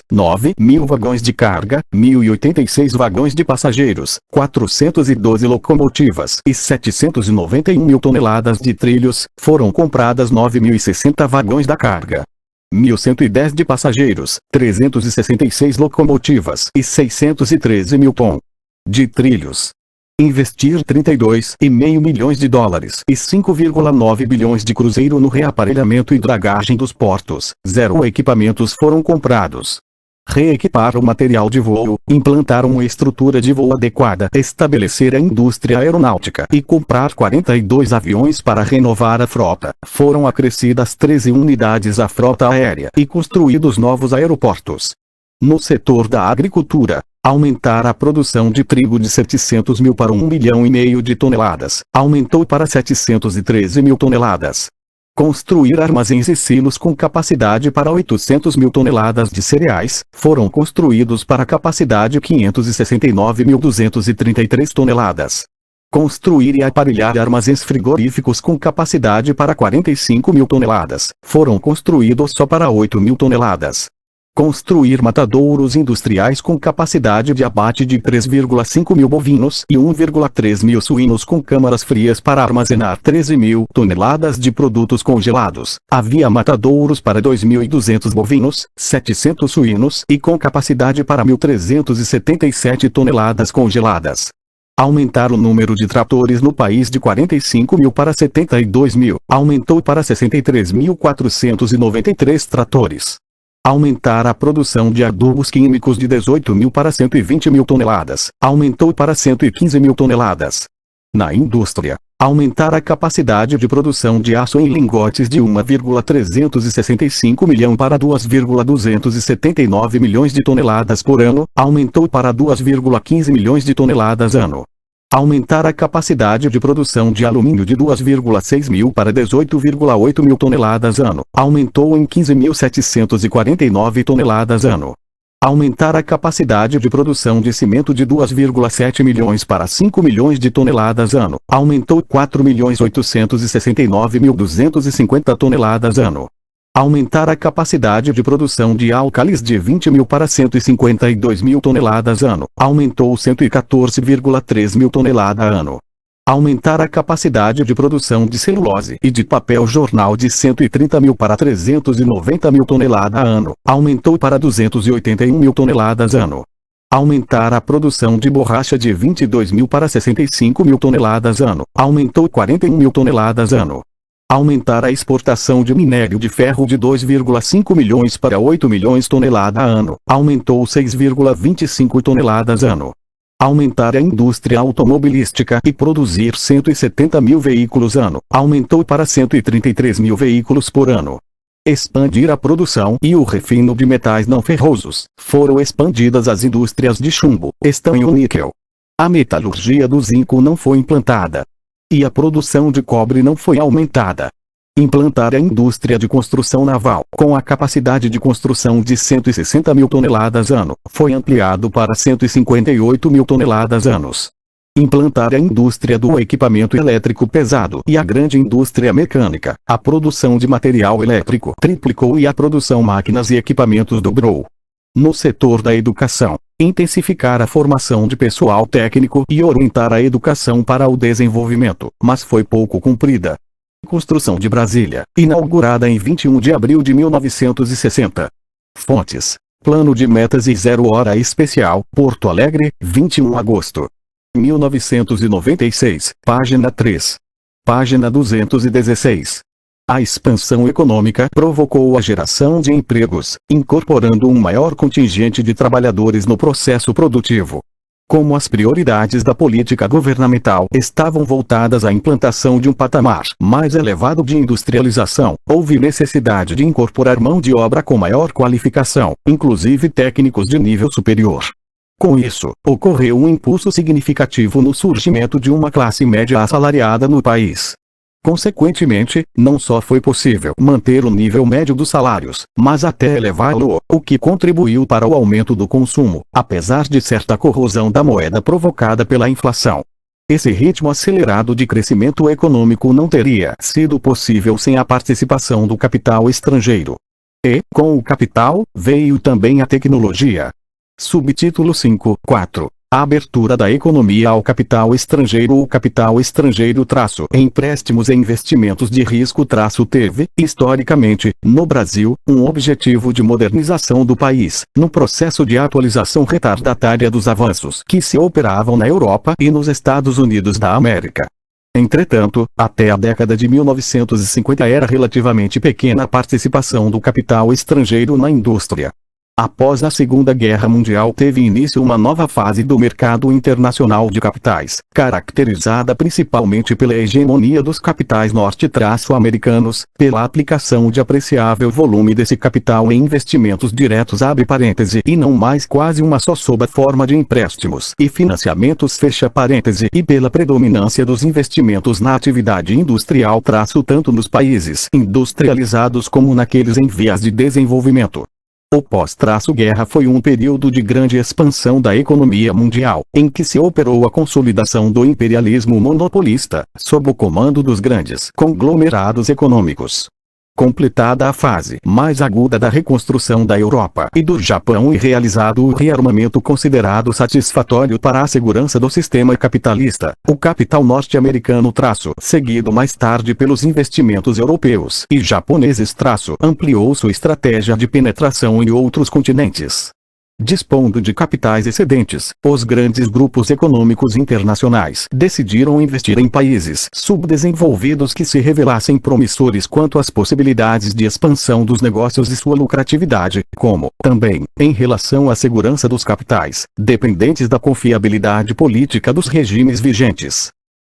9 mil vagões de carga, 1.086 vagões de passageiros, 412 locomotivas e 791 mil toneladas de trilhos, foram compradas 9.060 vagões da carga. 1.110 de passageiros, 366 locomotivas e 613 mil ton de trilhos. Investir 32,5 milhões de dólares e 5,9 bilhões de cruzeiro no reaparelhamento e dragagem dos portos. 0 equipamentos foram comprados. Reequipar o material de voo, implantar uma estrutura de voo adequada, estabelecer a indústria aeronáutica e comprar 42 aviões para renovar a frota. Foram acrescidas 13 unidades à frota aérea e construídos novos aeroportos. No setor da agricultura, aumentar a produção de trigo de 700 mil para 1,5 milhão de toneladas, aumentou para 713 mil toneladas. Construir armazéns e silos com capacidade para 800 mil toneladas de cereais, foram construídos para capacidade 569.233 toneladas. Construir e aparelhar armazéns frigoríficos com capacidade para 45 mil toneladas, foram construídos só para 8 mil toneladas. Construir matadouros industriais com capacidade de abate de 3,5 mil bovinos e 1,3 mil suínos com câmaras frias para armazenar 13 mil toneladas de produtos congelados. Havia matadouros para 2.200 bovinos, 700 suínos e com capacidade para 1.377 toneladas congeladas. Aumentar o número de tratores no país de 45 mil para 72 mil, aumentou para 63.493 tratores. Aumentar a produção de adubos químicos de 18 mil para 120 mil toneladas, aumentou para 115 mil toneladas. Na indústria, aumentar a capacidade de produção de aço em lingotes de 1,365 milhão para 2,279 milhões de toneladas por ano, aumentou para 2,15 milhões de toneladas ano. Aumentar a capacidade de produção de alumínio de 2,6 mil para 18,8 mil toneladas ano, aumentou em 15.749 toneladas ano. Aumentar a capacidade de produção de cimento de 2,7 milhões para 5 milhões de toneladas ano, aumentou 4.869.250 toneladas ano. Aumentar a capacidade de produção de álcalis de 20 mil para 152 mil toneladas ano, aumentou 114,3 mil toneladas ano. Aumentar a capacidade de produção de celulose e de papel jornal de 130 mil para 390 mil toneladas ano, aumentou para 281 mil toneladas ano. Aumentar a produção de borracha de 22 mil para 65 mil toneladas ano, aumentou 41 mil toneladas ano. Aumentar a exportação de minério de ferro de 2,5 milhões para 8 milhões toneladas ano, aumentou 6,25 toneladas ano. Aumentar a indústria automobilística e produzir 170 mil veículos ano, aumentou para 133 mil veículos por ano. Expandir a produção e o refino de metais não ferrosos, foram expandidas as indústrias de chumbo, estanho e níquel. A metalurgia do zinco não foi implantada. E a produção de cobre não foi aumentada. Implantar a indústria de construção naval, com a capacidade de construção de 160 mil toneladas ano, foi ampliado para 158 mil toneladas anos. Implantar a indústria do equipamento elétrico pesado e a grande indústria mecânica, a produção de material elétrico triplicou e a produção máquinas e equipamentos dobrou. No setor da educação, intensificar a formação de pessoal técnico e orientar a educação para o desenvolvimento, mas foi pouco cumprida. Construção de Brasília, inaugurada em 21 de abril de 1960. Fontes: Plano de Metas e Zero Hora Especial, Porto Alegre, 21 de agosto. 1996, página 3. Página 216. A expansão econômica provocou a geração de empregos, incorporando um maior contingente de trabalhadores no processo produtivo. Como as prioridades da política governamental estavam voltadas à implantação de um patamar mais elevado de industrialização, houve necessidade de incorporar mão de obra com maior qualificação, inclusive técnicos de nível superior. Com isso, ocorreu um impulso significativo no surgimento de uma classe média assalariada no país. Consequentemente, não só foi possível manter o nível médio dos salários, mas até elevá-lo, o que contribuiu para o aumento do consumo, apesar de certa corrosão da moeda provocada pela inflação. Esse ritmo acelerado de crescimento econômico não teria sido possível sem a participação do capital estrangeiro. E, com o capital, veio também a tecnologia. Subtítulo 5.4. A abertura da economia ao capital estrangeiro. O capital estrangeiro empréstimos e investimentos de risco teve, historicamente, no Brasil, um objetivo de modernização do país, no processo de atualização retardatária dos avanços que se operavam na Europa e nos Estados Unidos da América. Entretanto, até a década de 1950 era relativamente pequena a participação do capital estrangeiro na indústria. Após a Segunda Guerra Mundial teve início uma nova fase do mercado internacional de capitais, caracterizada principalmente pela hegemonia dos capitais norte-americanos, pela aplicação de apreciável volume desse capital em investimentos diretos abre parêntese e não mais quase uma só sob a forma de empréstimos e financiamentos fecha parêntese e pela predominância dos investimentos na atividade industrial tanto nos países industrializados como naqueles em vias de desenvolvimento. O pós-guerra foi um período de grande expansão da economia mundial, em que se operou a consolidação do imperialismo monopolista, sob o comando dos grandes conglomerados econômicos. Completada a fase mais aguda da reconstrução da Europa e do Japão e realizado o rearmamento considerado satisfatório para a segurança do sistema capitalista, o capital norte-americano seguido mais tarde pelos investimentos europeus e japoneses ampliou sua estratégia de penetração em outros continentes. Dispondo de capitais excedentes, os grandes grupos econômicos internacionais decidiram investir em países subdesenvolvidos que se revelassem promissores quanto às possibilidades de expansão dos negócios e sua lucratividade, como, também, em relação à segurança dos capitais, dependentes da confiabilidade política dos regimes vigentes.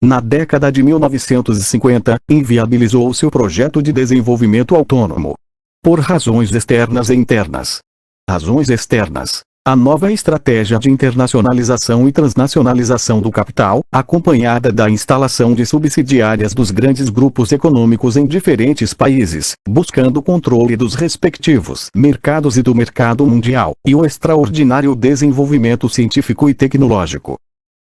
Na década de 1950, inviabilizou-se o projeto de desenvolvimento autônomo. Por razões externas e internas. Razões externas. A nova estratégia de internacionalização e transnacionalização do capital, acompanhada da instalação de subsidiárias dos grandes grupos econômicos em diferentes países, buscando o controle dos respectivos mercados e do mercado mundial, e o extraordinário desenvolvimento científico e tecnológico.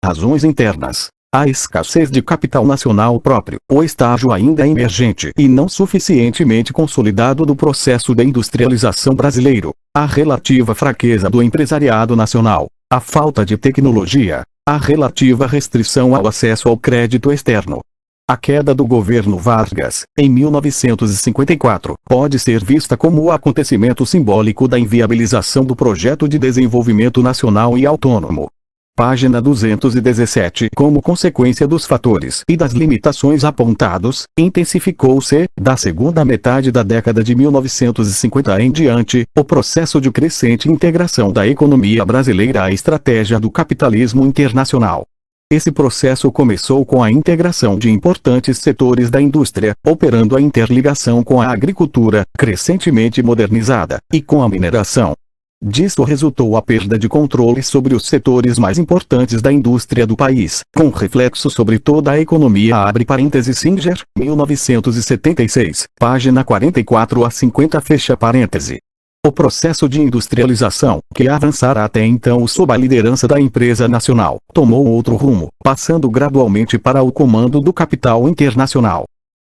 Razões internas. A escassez de capital nacional próprio, o estágio ainda emergente e não suficientemente consolidado do processo de industrialização brasileiro, a relativa fraqueza do empresariado nacional, a falta de tecnologia, a relativa restrição ao acesso ao crédito externo. A queda do governo Vargas, em 1954, pode ser vista como o acontecimento simbólico da inviabilização do projeto de desenvolvimento nacional e autônomo. Página 217. Como consequência dos fatores e das limitações apontados, intensificou-se, da segunda metade da década de 1950 em diante, o processo de crescente integração da economia brasileira à estratégia do capitalismo internacional. Esse processo começou com a integração de importantes setores da indústria, operando a interligação com a agricultura, crescentemente modernizada, e com a mineração. Disto resultou a perda de controle sobre os setores mais importantes da indústria do país, com reflexo sobre toda a economia. Abre parênteses Singer, 1976, página 44 a 50 fecha parêntese. O processo de industrialização, que avançara até então sob a liderança da empresa nacional, tomou outro rumo, passando gradualmente para o comando do capital internacional.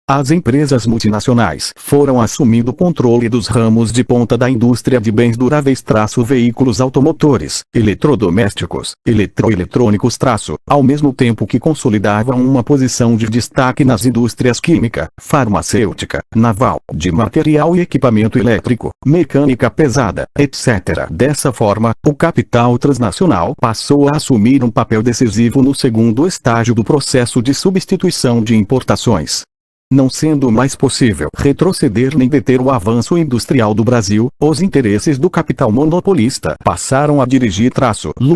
As empresas multinacionais foram assumindo o controle dos ramos de ponta da indústria de bens duráveis veículos automotores, eletrodomésticos, eletroeletrônicos ao mesmo tempo que consolidavam uma posição de destaque nas indústrias química, farmacêutica, naval, de material e equipamento elétrico, mecânica pesada, etc. Dessa forma, o capital transnacional passou a assumir um papel decisivo no segundo estágio do processo de substituição de importações. Não sendo mais possível retroceder nem deter o avanço industrial do Brasil, os interesses do capital monopolista passaram a dirigir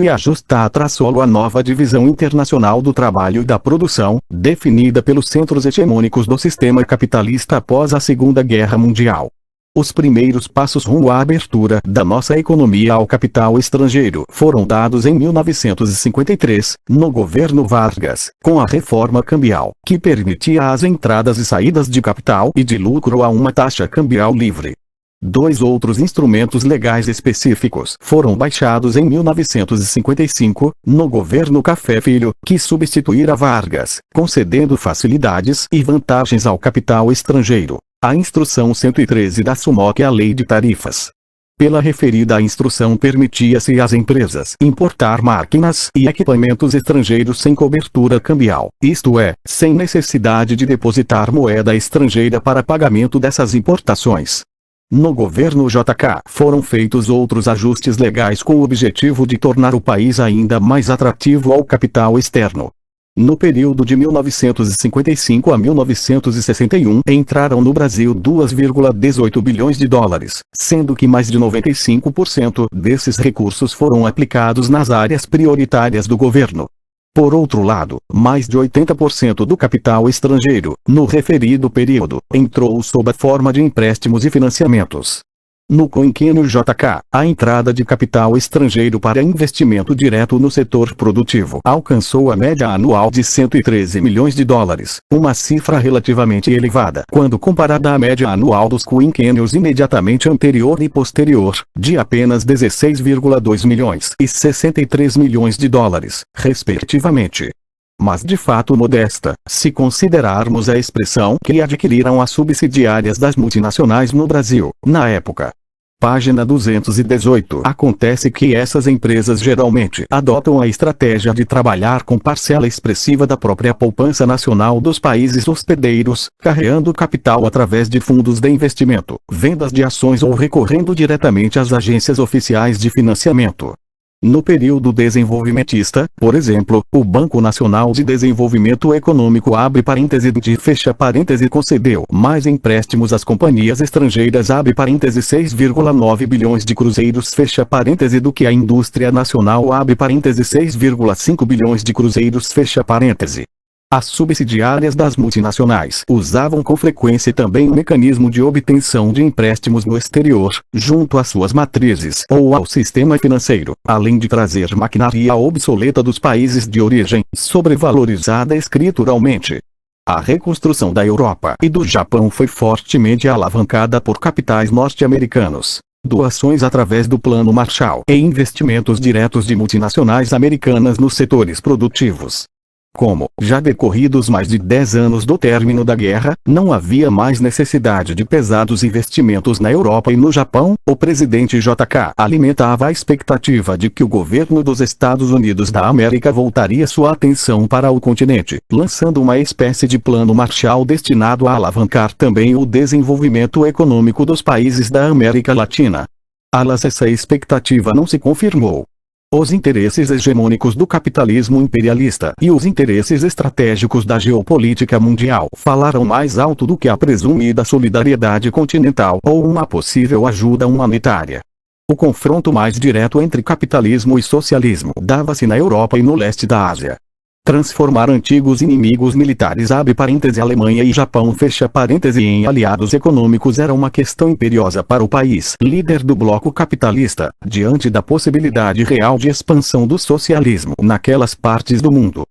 e ajustar a nova divisão internacional do trabalho e da produção, definida pelos centros hegemônicos do sistema capitalista após a Segunda Guerra Mundial. Os primeiros passos rumo à abertura da nossa economia ao capital estrangeiro foram dados em 1953, no governo Vargas, com a reforma cambial, que permitia as entradas e saídas de capital e de lucro a uma taxa cambial livre. Dois outros instrumentos legais específicos foram baixados em 1955, no governo Café Filho, que substituíra Vargas, concedendo facilidades e vantagens ao capital estrangeiro. A Instrução 113 da SUMOC e a Lei de Tarifas. Pela referida instrução permitia-se às empresas importar máquinas e equipamentos estrangeiros sem cobertura cambial, isto é, sem necessidade de depositar moeda estrangeira para pagamento dessas importações. No governo JK foram feitos outros ajustes legais com o objetivo de tornar o país ainda mais atrativo ao capital externo. No período de 1955 a 1961, entraram no Brasil 2,18 bilhões de dólares, sendo que mais de 95% desses recursos foram aplicados nas áreas prioritárias do governo. Por outro lado, mais de 80% do capital estrangeiro, no referido período, entrou sob a forma de empréstimos e financiamentos. No quinquênio JK, a entrada de capital estrangeiro para investimento direto no setor produtivo alcançou a média anual de 113 milhões de dólares, uma cifra relativamente elevada quando comparada à média anual dos quinquênios imediatamente anterior e posterior, de apenas 16,2 milhões e 63 milhões de dólares, respectivamente. Mas de fato modesta, se considerarmos a expressão que adquiriram as subsidiárias das multinacionais no Brasil, na época. Página 218. Acontece que essas empresas geralmente adotam a estratégia de trabalhar com parcela expressiva da própria poupança nacional dos países hospedeiros, carreando capital através de fundos de investimento, vendas de ações ou recorrendo diretamente às agências oficiais de financiamento. No período desenvolvimentista, por exemplo, o Banco Nacional de Desenvolvimento Econômico abre parêntese de fecha parêntese concedeu mais empréstimos às companhias estrangeiras abre parêntese 6,9 bilhões de cruzeiros fecha parêntese do que a indústria nacional abre parêntese 6,5 bilhões de cruzeiros fecha parêntese. As subsidiárias das multinacionais usavam com frequência também o mecanismo de obtenção de empréstimos no exterior, junto às suas matrizes ou ao sistema financeiro, além de trazer maquinaria obsoleta dos países de origem, sobrevalorizada escrituralmente. A reconstrução da Europa e do Japão foi fortemente alavancada por capitais norte-americanos. Doações através do Plano Marshall e investimentos diretos de multinacionais americanas nos setores produtivos. Como, já decorridos mais de 10 anos do término da guerra, não havia mais necessidade de pesados investimentos na Europa e no Japão, o presidente JK alimentava a expectativa de que o governo dos Estados Unidos da América voltaria sua atenção para o continente, lançando uma espécie de plano Marshall destinado a alavancar também o desenvolvimento econômico dos países da América Latina. Alas essa expectativa não se confirmou. Os interesses hegemônicos do capitalismo imperialista e os interesses estratégicos da geopolítica mundial falaram mais alto do que a presumida solidariedade continental ou uma possível ajuda humanitária. O confronto mais direto entre capitalismo e socialismo dava-se na Europa e no leste da Ásia. Transformar antigos inimigos militares abre parêntese Alemanha e Japão fecha parêntese em aliados econômicos era uma questão imperiosa para o país líder do bloco capitalista, diante da possibilidade real de expansão do socialismo naquelas partes do mundo.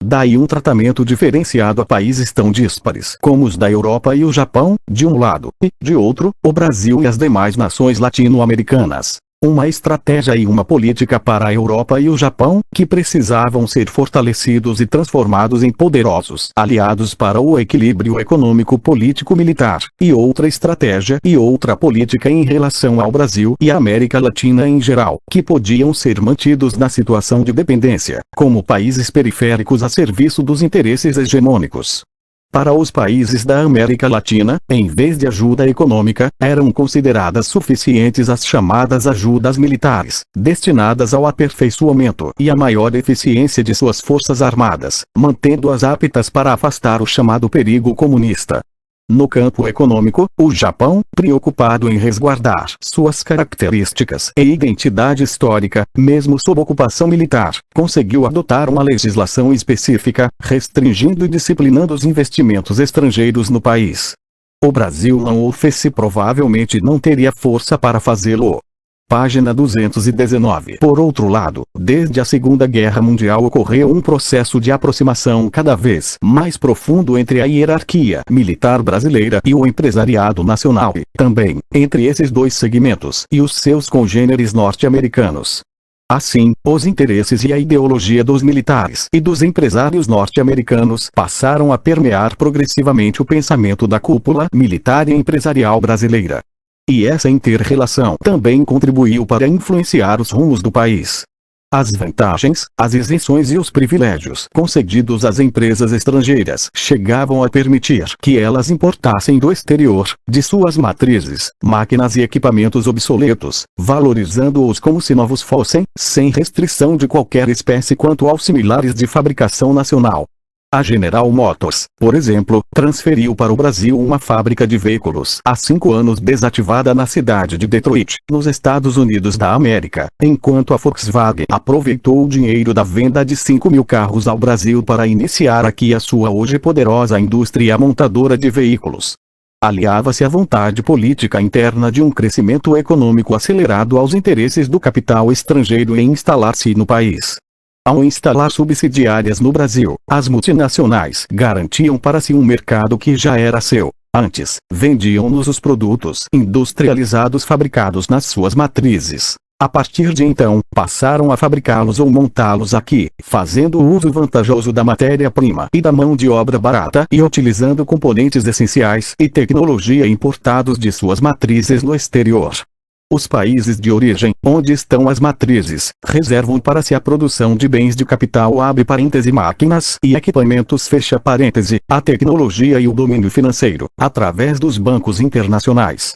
Daí um tratamento diferenciado a países tão díspares como os da Europa e o Japão, de um lado, e, de outro, o Brasil e as demais nações latino-americanas. Uma estratégia e uma política para a Europa e o Japão, que precisavam ser fortalecidos e transformados em poderosos aliados para o equilíbrio econômico-político-militar, e outra estratégia e outra política em relação ao Brasil e à América Latina em geral, que podiam ser mantidos na situação de dependência, como países periféricos a serviço dos interesses hegemônicos. Para os países da América Latina, em vez de ajuda econômica, eram consideradas suficientes as chamadas ajudas militares, destinadas ao aperfeiçoamento e à maior eficiência de suas forças armadas, mantendo-as aptas para afastar o chamado perigo comunista. No campo econômico, o Japão, preocupado em resguardar suas características e identidade histórica, mesmo sob ocupação militar, conseguiu adotar uma legislação específica, restringindo e disciplinando os investimentos estrangeiros no país. O Brasil não o fez e provavelmente não teria força para fazê-lo. Página 219. Por outro lado, desde a Segunda Guerra Mundial ocorreu um processo de aproximação cada vez mais profundo entre a hierarquia militar brasileira e o empresariado nacional e, também, entre esses dois segmentos e os seus congêneres norte-americanos. Assim, os interesses e a ideologia dos militares e dos empresários norte-americanos passaram a permear progressivamente o pensamento da cúpula militar e empresarial brasileira. E essa inter-relação também contribuiu para influenciar os rumos do país. As vantagens, as isenções e os privilégios concedidos às empresas estrangeiras chegavam a permitir que elas importassem do exterior, de suas matrizes, máquinas e equipamentos obsoletos, valorizando-os como se novos fossem, sem restrição de qualquer espécie quanto aos similares de fabricação nacional. A General Motors, por exemplo, transferiu para o Brasil uma fábrica de veículos há 5 anos desativada na cidade de Detroit, nos Estados Unidos da América, enquanto a Volkswagen aproveitou o dinheiro da venda de 5.000 carros ao Brasil para iniciar aqui a sua hoje poderosa indústria montadora de veículos. Aliava-se à vontade política interna de um crescimento econômico acelerado aos interesses do capital estrangeiro em instalar-se no país. Ao instalar subsidiárias no Brasil, as multinacionais garantiam para si um mercado que já era seu. Antes, vendiam-nos os produtos industrializados fabricados nas suas matrizes. A partir de então, passaram a fabricá-los ou montá-los aqui, fazendo uso vantajoso da matéria-prima e da mão de obra barata e utilizando componentes essenciais e tecnologia importados de suas matrizes no exterior. Os países de origem, onde estão as matrizes, reservam para si a produção de bens de capital abre parêntese máquinas e equipamentos fecha parêntese, a tecnologia e o domínio financeiro, através dos bancos internacionais.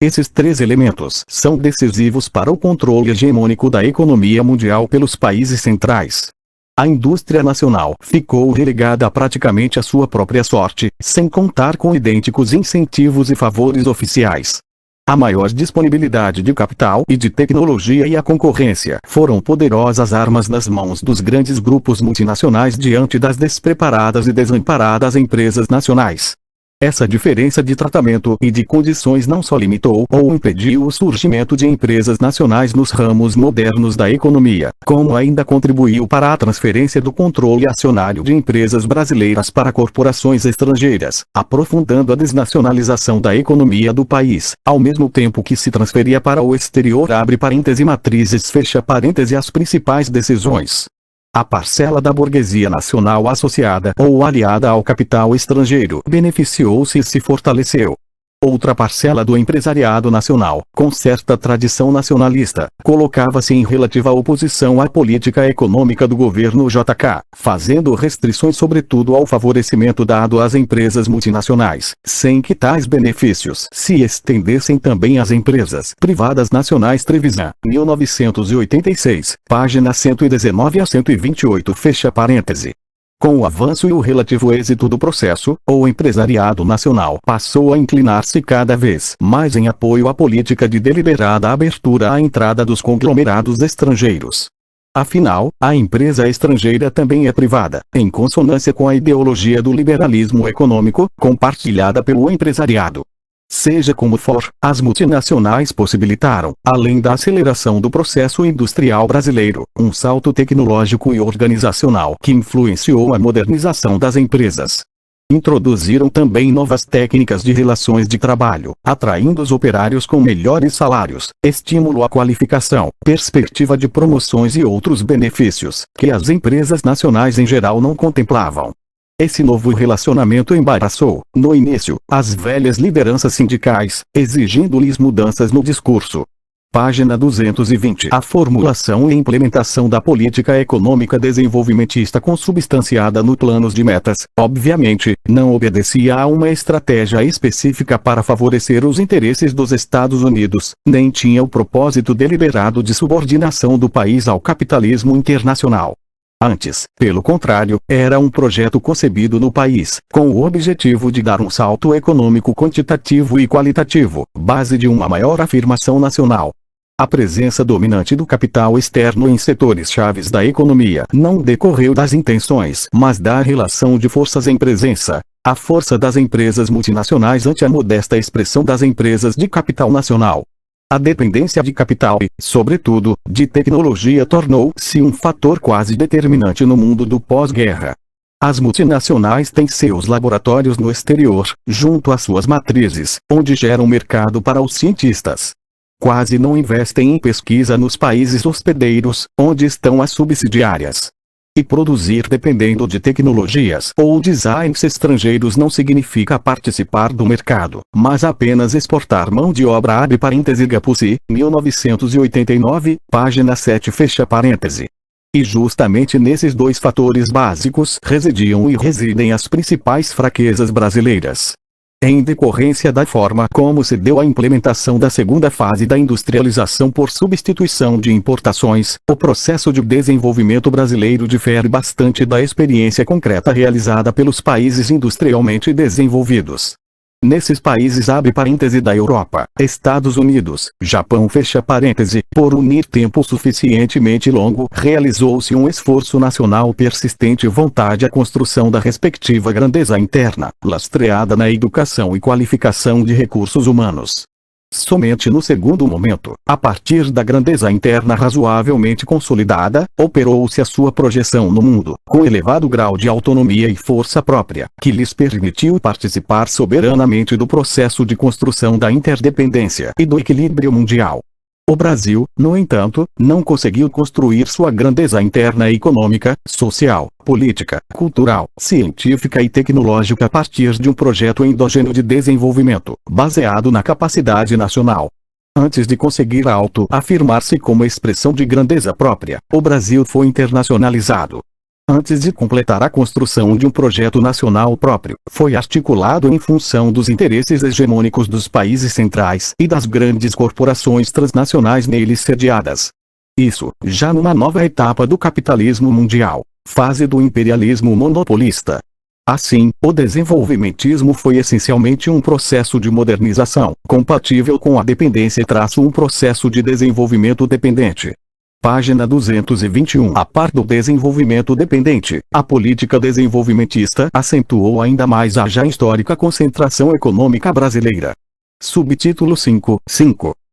Esses 3 elementos são decisivos para o controle hegemônico da economia mundial pelos países centrais. A indústria nacional ficou relegada praticamente à sua própria sorte, sem contar com idênticos incentivos e favores oficiais. A maior disponibilidade de capital e de tecnologia e a concorrência foram poderosas armas nas mãos dos grandes grupos multinacionais diante das despreparadas e desamparadas empresas nacionais. Essa diferença de tratamento e de condições não só limitou ou impediu o surgimento de empresas nacionais nos ramos modernos da economia, como ainda contribuiu para a transferência do controle acionário de empresas brasileiras para corporações estrangeiras, aprofundando a desnacionalização da economia do país, ao mesmo tempo que se transferia para o exterior abre parêntese matrizes fecha parêntese as principais decisões. A parcela da burguesia nacional associada ou aliada ao capital estrangeiro beneficiou-se e se fortaleceu. Outra parcela do empresariado nacional, com certa tradição nacionalista, colocava-se em relativa oposição à política econômica do governo JK, fazendo restrições sobretudo ao favorecimento dado às empresas multinacionais, sem que tais benefícios se estendessem também às empresas privadas nacionais. Trevisan, 1986, página 119 a 128 fecha parêntese. Com o avanço e o relativo êxito do processo, o empresariado nacional passou a inclinar-se cada vez mais em apoio à política de deliberada abertura à entrada dos conglomerados estrangeiros. Afinal, a empresa estrangeira também é privada, em consonância com a ideologia do liberalismo econômico, compartilhada pelo empresariado. Seja como for, as multinacionais possibilitaram, além da aceleração do processo industrial brasileiro, um salto tecnológico e organizacional que influenciou a modernização das empresas. Introduziram também novas técnicas de relações de trabalho, atraindo os operários com melhores salários, estímulo à qualificação, perspectiva de promoções e outros benefícios, que as empresas nacionais em geral não contemplavam. Esse novo relacionamento embaraçou, no início, as velhas lideranças sindicais, exigindo-lhes mudanças no discurso. Página 220. A formulação e implementação da política econômica desenvolvimentista consubstanciada no planos de metas, obviamente, não obedecia a uma estratégia específica para favorecer os interesses dos Estados Unidos, nem tinha o propósito deliberado de subordinação do país ao capitalismo internacional. Antes, pelo contrário, era um projeto concebido no país, com o objetivo de dar um salto econômico quantitativo e qualitativo, base de uma maior afirmação nacional. A presença dominante do capital externo em setores chaves da economia não decorreu das intenções, mas da relação de forças em presença. A força das empresas multinacionais ante a modesta expressão das empresas de capital nacional. A dependência de capital e, sobretudo, de tecnologia tornou-se um fator quase determinante no mundo do pós-guerra. As multinacionais têm seus laboratórios no exterior, junto às suas matrizes, onde geram mercado para os cientistas. Quase não investem em pesquisa nos países hospedeiros, onde estão as subsidiárias. E produzir dependendo de tecnologias ou designs estrangeiros não significa participar do mercado, mas apenas exportar mão de obra abre parêntese Gapucci, 1989, página 7 fecha parêntese. E justamente nesses dois fatores básicos residiam e residem as principais fraquezas brasileiras. Em decorrência da forma como se deu a implementação da segunda fase da industrialização por substituição de importações, o processo de desenvolvimento brasileiro difere bastante da experiência concreta realizada pelos países industrialmente desenvolvidos. Nesses países abre parêntese da Europa, Estados Unidos, Japão fecha parêntese, por unir tempo suficientemente longo, realizou-se um esforço nacional persistente e vontade à construção da respectiva grandeza interna, lastreada na educação e qualificação de recursos humanos. Somente no segundo momento, a partir da grandeza interna razoavelmente consolidada, operou-se a sua projeção no mundo, com elevado grau de autonomia e força própria, que lhes permitiu participar soberanamente do processo de construção da interdependência e do equilíbrio mundial. O Brasil, no entanto, não conseguiu construir sua grandeza interna econômica, social, política, cultural, científica e tecnológica a partir de um projeto endógeno de desenvolvimento, baseado na capacidade nacional. Antes de conseguir auto-afirmar-se como expressão de grandeza própria, o Brasil foi internacionalizado. Antes de completar a construção de um projeto nacional próprio, foi articulado em função dos interesses hegemônicos dos países centrais e das grandes corporações transnacionais neles sediadas. Isso, já numa nova etapa do capitalismo mundial, fase do imperialismo monopolista. Assim, o desenvolvimentismo foi essencialmente um processo de modernização, compatível com a dependência - um processo de desenvolvimento dependente. Página 221. A par do desenvolvimento dependente, a política desenvolvimentista acentuou ainda mais a já histórica concentração econômica brasileira. Subtítulo 5.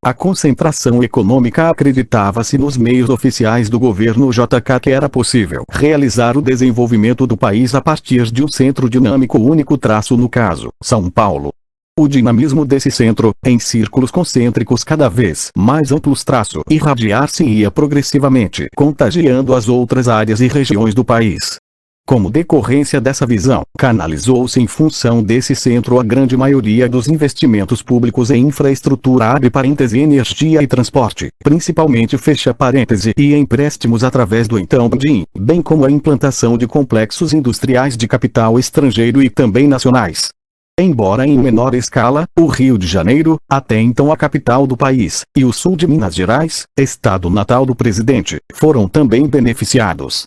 A concentração econômica acreditava-se nos meios oficiais do governo JK que era possível realizar o desenvolvimento do país a partir de um centro dinâmico único - no caso, São Paulo. O dinamismo desse centro, em círculos concêntricos cada vez mais amplos - irradiar-se-ia progressivamente, contagiando as outras áreas e regiões do país. Como decorrência dessa visão, canalizou-se em função desse centro a grande maioria dos investimentos públicos em infraestrutura abre parêntese energia e transporte, principalmente fecha parêntese e empréstimos através do então BNDES, bem como a implantação de complexos industriais de capital estrangeiro e também nacionais. Embora em menor escala, o Rio de Janeiro, até então a capital do país, e o sul de Minas Gerais, estado natal do presidente, foram também beneficiados.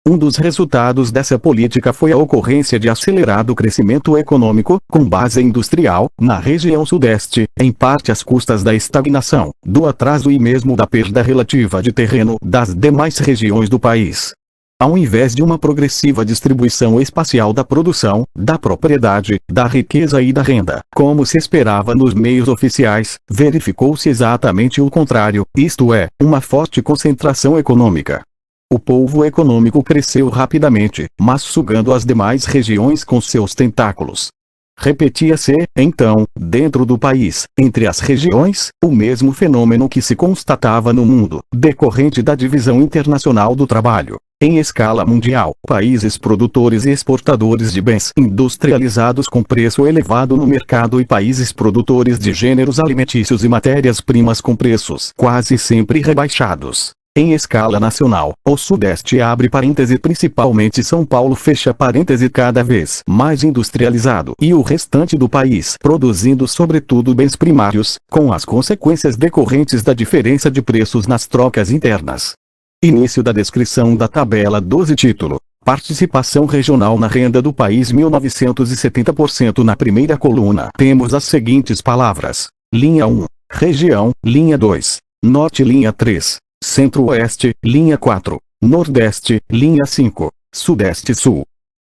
Um dos resultados dessa política foi a ocorrência de acelerado crescimento econômico, com base industrial, na região sudeste, em parte às custas da estagnação, do atraso e mesmo da perda relativa de terreno das demais regiões do país. Ao invés de uma progressiva distribuição espacial da produção, da propriedade, da riqueza e da renda, como se esperava nos meios oficiais, verificou-se exatamente o contrário, isto é, uma forte concentração econômica. O polvo econômico cresceu rapidamente, mas sugando as demais regiões com seus tentáculos. Repetia-se, então, dentro do país, entre as regiões, o mesmo fenômeno que se constatava no mundo, decorrente da divisão internacional do trabalho. Em escala mundial, países produtores e exportadores de bens industrializados com preço elevado no mercado e países produtores de gêneros alimentícios e matérias-primas com preços quase sempre rebaixados. Em escala nacional, o Sudeste abre parêntese principalmente São Paulo fecha parêntese cada vez mais industrializado e o restante do país produzindo sobretudo bens primários, com as consequências decorrentes da diferença de preços nas trocas internas. Início da descrição da tabela 12 título. Participação regional na renda do país 1970% na primeira coluna. Temos as seguintes palavras. Linha 1. Região, linha 2. Norte linha 3. Centro-Oeste, linha 4. Nordeste, linha 5. Sudeste-Sul.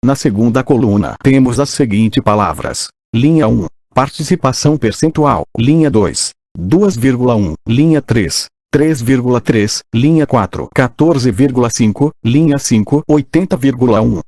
Na segunda coluna temos as seguintes palavras. Linha 1. Participação percentual, linha 2. 2,1, linha 3. 3,3, linha 4, 14,5, linha 5, 80,1.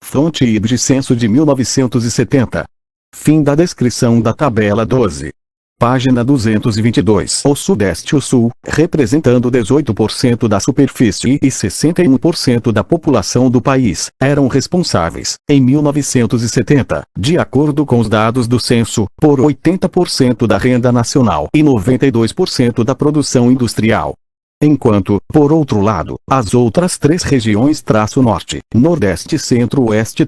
Fonte IBGE Censo de 1970. Fim da descrição da tabela 12. Página 222. O Sudeste e o Sul, representando 18% da superfície e 61% da população do país, eram responsáveis, em 1970, de acordo com os dados do censo, por 80% da renda nacional e 92% da produção industrial. Enquanto, por outro lado, as outras três regiões Norte, Nordeste e Centro-Oeste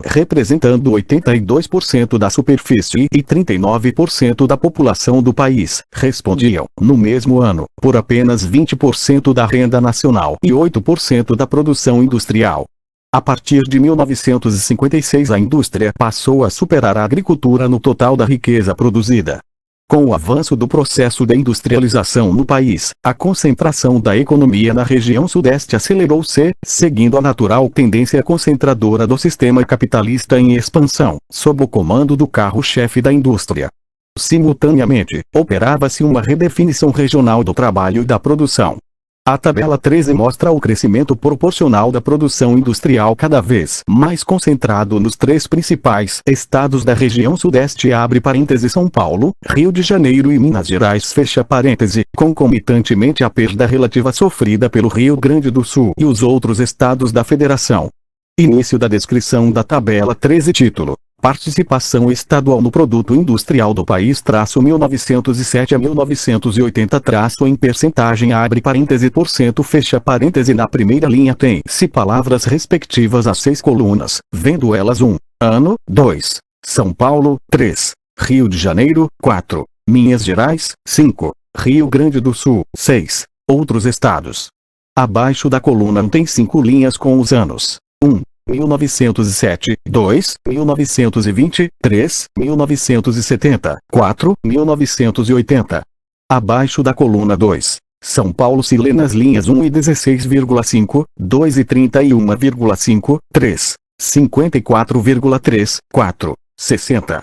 representando 82% da superfície e 39% da população do país, respondiam, no mesmo ano, por apenas 20% da renda nacional e 8% da produção industrial. A partir de 1956 a indústria passou a superar a agricultura no total da riqueza produzida. Com o avanço do processo de industrialização no país, a concentração da economia na região Sudeste acelerou-se, seguindo a natural tendência concentradora do sistema capitalista em expansão, sob o comando do carro-chefe da indústria. Simultaneamente, operava-se uma redefinição regional do trabalho e da produção. A tabela 13 mostra o crescimento proporcional da produção industrial cada vez mais concentrado nos três principais estados da região Sudeste abre parênteses São Paulo, Rio de Janeiro e Minas Gerais fecha parêntese, concomitantemente à perda relativa sofrida pelo Rio Grande do Sul e os outros estados da Federação. Início da descrição da tabela 13 título. Participação estadual no produto industrial do país 1907 a 1980 em percentagem abre parêntese por cento fecha parêntese na primeira linha tem-se palavras respectivas às 6 colunas, vendo elas 1, ano, 2, São Paulo, 3, Rio de Janeiro, 4, Minas Gerais, 5, Rio Grande do Sul, 6, outros estados. Abaixo da coluna tem 5 linhas com os anos. 1. 1907, 2, 1920, 3, 1970, 4, 1980. Abaixo da coluna 2, São Paulo se lê nas linhas 1 e 16,5, 2 e 31,5, 3, 54,3, 4, 60.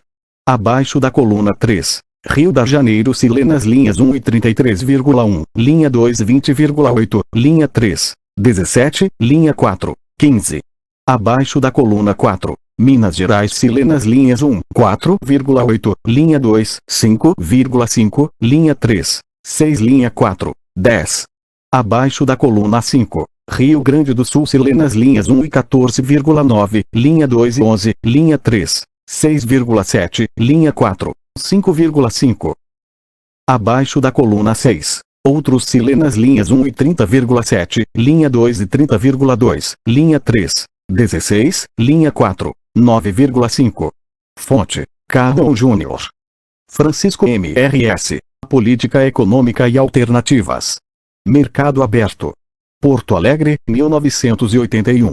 Abaixo da coluna 3, Rio de Janeiro se lê nas linhas 1 e 33,1, linha 2 20,8, linha 3, 17, linha 4, 15. Abaixo da coluna 4, Minas Gerais se lê nas linhas 1, 4,8, linha 2, 5,5, linha 3, 6, linha 4, 10. Abaixo da coluna 5, Rio Grande do Sul se lê nas linhas 1 e 14,9, linha 2 e 11, linha 3, 6,7, linha 4, 5,5. Abaixo da coluna 6, outros se lê nas linhas 1 e 30,7, linha 2 e 30,2, linha 3, 16, linha 4, 9,5. Fonte: Carlão Júnior. Francisco M.R.S. Política Econômica e Alternativas. Mercado Aberto. Porto Alegre, 1981.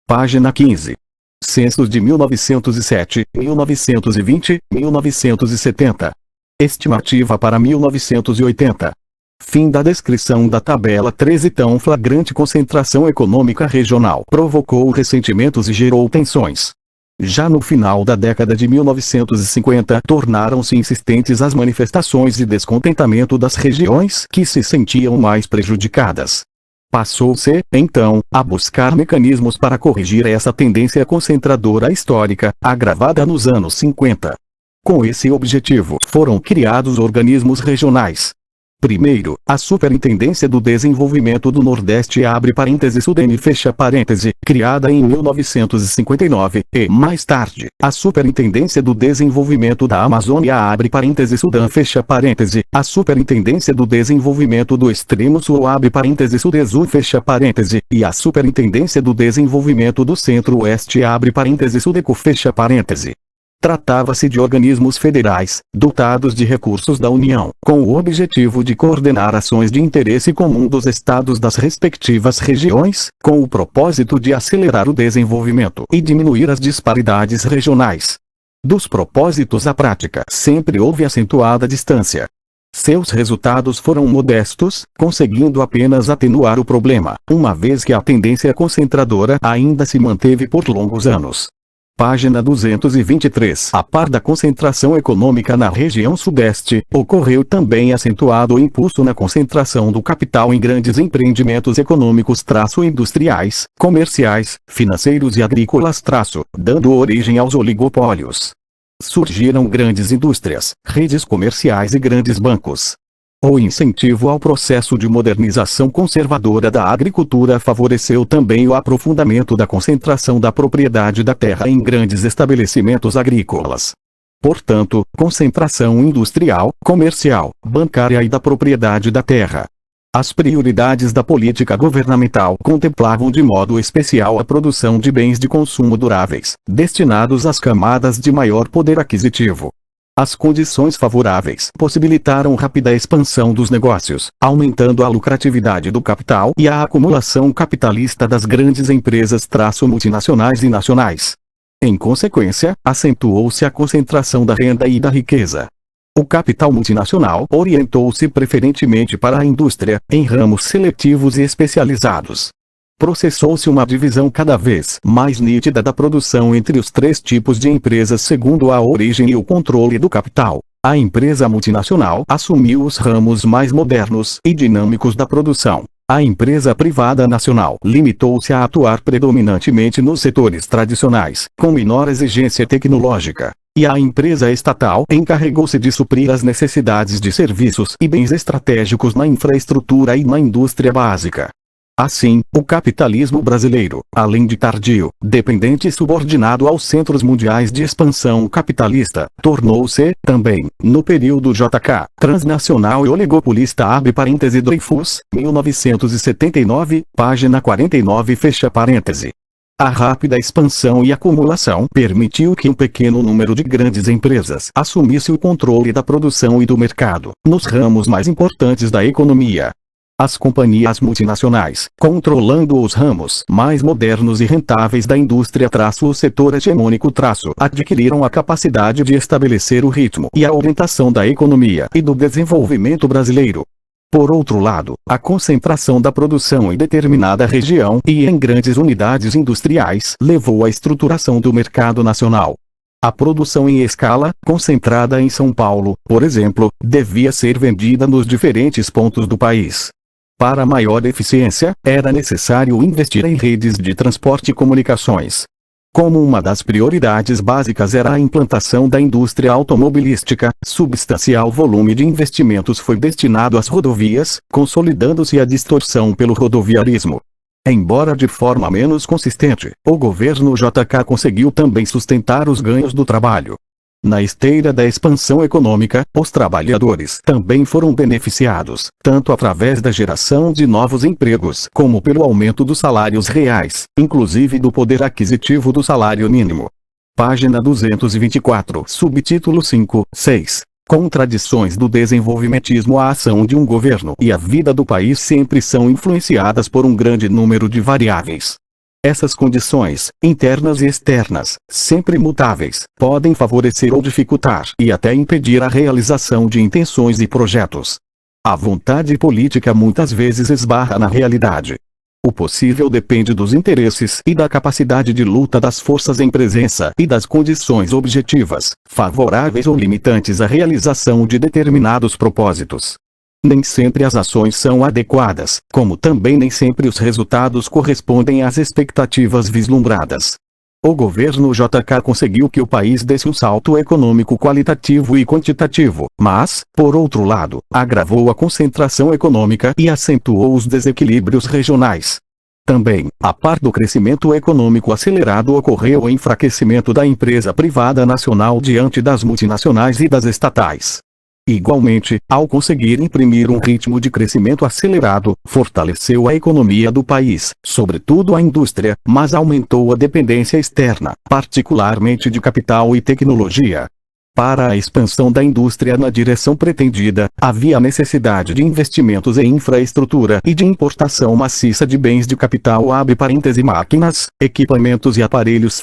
Página 15. Censos de 1907, 1920, 1970. Estimativa para 1980. Fim da descrição da tabela 13. Tão flagrante concentração econômica regional provocou ressentimentos e gerou tensões. Já no final da década de 1950 tornaram-se insistentes as manifestações de descontentamento das regiões que se sentiam mais prejudicadas. Passou-se, então, a buscar mecanismos para corrigir essa tendência concentradora histórica, agravada nos anos 50. Com esse objetivo foram criados organismos regionais. Primeiro, a Superintendência do Desenvolvimento do Nordeste abre parêntese Sudene fecha parêntese, criada em 1959, e, mais tarde, a Superintendência do Desenvolvimento da Amazônia abre parêntese Sudã fecha parêntese, a Superintendência do Desenvolvimento do Extremo Sul abre parêntese Sudesul fecha parêntese, e a Superintendência do Desenvolvimento do Centro-Oeste abre parêntese Sudeco fecha parêntese. Tratava-se de organismos federais, dotados de recursos da União, com o objetivo de coordenar ações de interesse comum dos estados das respectivas regiões, com o propósito de acelerar o desenvolvimento e diminuir as disparidades regionais. Dos propósitos à prática sempre houve acentuada distância. Seus resultados foram modestos, conseguindo apenas atenuar o problema, uma vez que a tendência concentradora ainda se manteve por longos anos. Página 223. A par da concentração econômica na região Sudeste, ocorreu também acentuado impulso na concentração do capital em grandes empreendimentos econômicos industriais, comerciais, financeiros e agrícolas dando origem aos oligopólios. Surgiram grandes indústrias, redes comerciais e grandes bancos. O incentivo ao processo de modernização conservadora da agricultura favoreceu também o aprofundamento da concentração da propriedade da terra em grandes estabelecimentos agrícolas. Portanto, concentração industrial, comercial, bancária e da propriedade da terra. As prioridades da política governamental contemplavam de modo especial a produção de bens de consumo duráveis, destinados às camadas de maior poder aquisitivo. As condições favoráveis possibilitaram rápida expansão dos negócios, aumentando a lucratividade do capital e a acumulação capitalista das grandes empresas multinacionais e nacionais. Em consequência, acentuou-se a concentração da renda e da riqueza. O capital multinacional orientou-se preferentemente para a indústria, em ramos seletivos e especializados. Processou-se uma divisão cada vez mais nítida da produção entre os três tipos de empresas segundo a origem e o controle do capital. A empresa multinacional assumiu os ramos mais modernos e dinâmicos da produção. A empresa privada nacional limitou-se a atuar predominantemente nos setores tradicionais, com menor exigência tecnológica. E a empresa estatal encarregou-se de suprir as necessidades de serviços e bens estratégicos na infraestrutura e na indústria básica. Assim, o capitalismo brasileiro, além de tardio, dependente e subordinado aos centros mundiais de expansão capitalista, tornou-se, também, no período JK, transnacional e oligopolista (Dreyfus, 1979, página 49 fecha parêntese). A rápida expansão e acumulação permitiu que um pequeno número de grandes empresas assumisse o controle da produção e do mercado, nos ramos mais importantes da economia. As companhias multinacionais, controlando os ramos mais modernos e rentáveis da indústria o setor hegemônico adquiriram a capacidade de estabelecer o ritmo e a orientação da economia e do desenvolvimento brasileiro. Por outro lado, a concentração da produção em determinada região e em grandes unidades industriais levou à estruturação do mercado nacional. A produção em escala, concentrada em São Paulo, por exemplo, devia ser vendida nos diferentes pontos do país. Para maior eficiência, era necessário investir em redes de transporte e comunicações. Como uma das prioridades básicas era a implantação da indústria automobilística, substancial volume de investimentos foi destinado às rodovias, consolidando-se a distorção pelo rodoviarismo. Embora de forma menos consistente, o governo JK conseguiu também sustentar os ganhos do trabalho. Na esteira da expansão econômica, os trabalhadores também foram beneficiados, tanto através da geração de novos empregos como pelo aumento dos salários reais, inclusive do poder aquisitivo do salário mínimo. Página 224, subtítulo 5, 6. Contradições do desenvolvimentismo. A ação de um governo e a vida do país sempre são influenciadas por um grande número de variáveis. Essas condições, internas e externas, sempre mutáveis, podem favorecer ou dificultar e até impedir a realização de intenções e projetos. A vontade política muitas vezes esbarra na realidade. O possível depende dos interesses e da capacidade de luta das forças em presença e das condições objetivas, favoráveis ou limitantes à realização de determinados propósitos. Nem sempre as ações são adequadas, como também nem sempre os resultados correspondem às expectativas vislumbradas. O governo JK conseguiu que o país desse um salto econômico qualitativo e quantitativo, mas, por outro lado, agravou a concentração econômica e acentuou os desequilíbrios regionais. Também, a par do crescimento econômico acelerado, ocorreu o enfraquecimento da empresa privada nacional diante das multinacionais e das estatais. Igualmente, ao conseguir imprimir um ritmo de crescimento acelerado, fortaleceu a economia do país, sobretudo a indústria, mas aumentou a dependência externa, particularmente de capital e tecnologia. Para a expansão da indústria na direção pretendida, havia necessidade de investimentos em infraestrutura e de importação maciça de bens de capital (máquinas, equipamentos e aparelhos)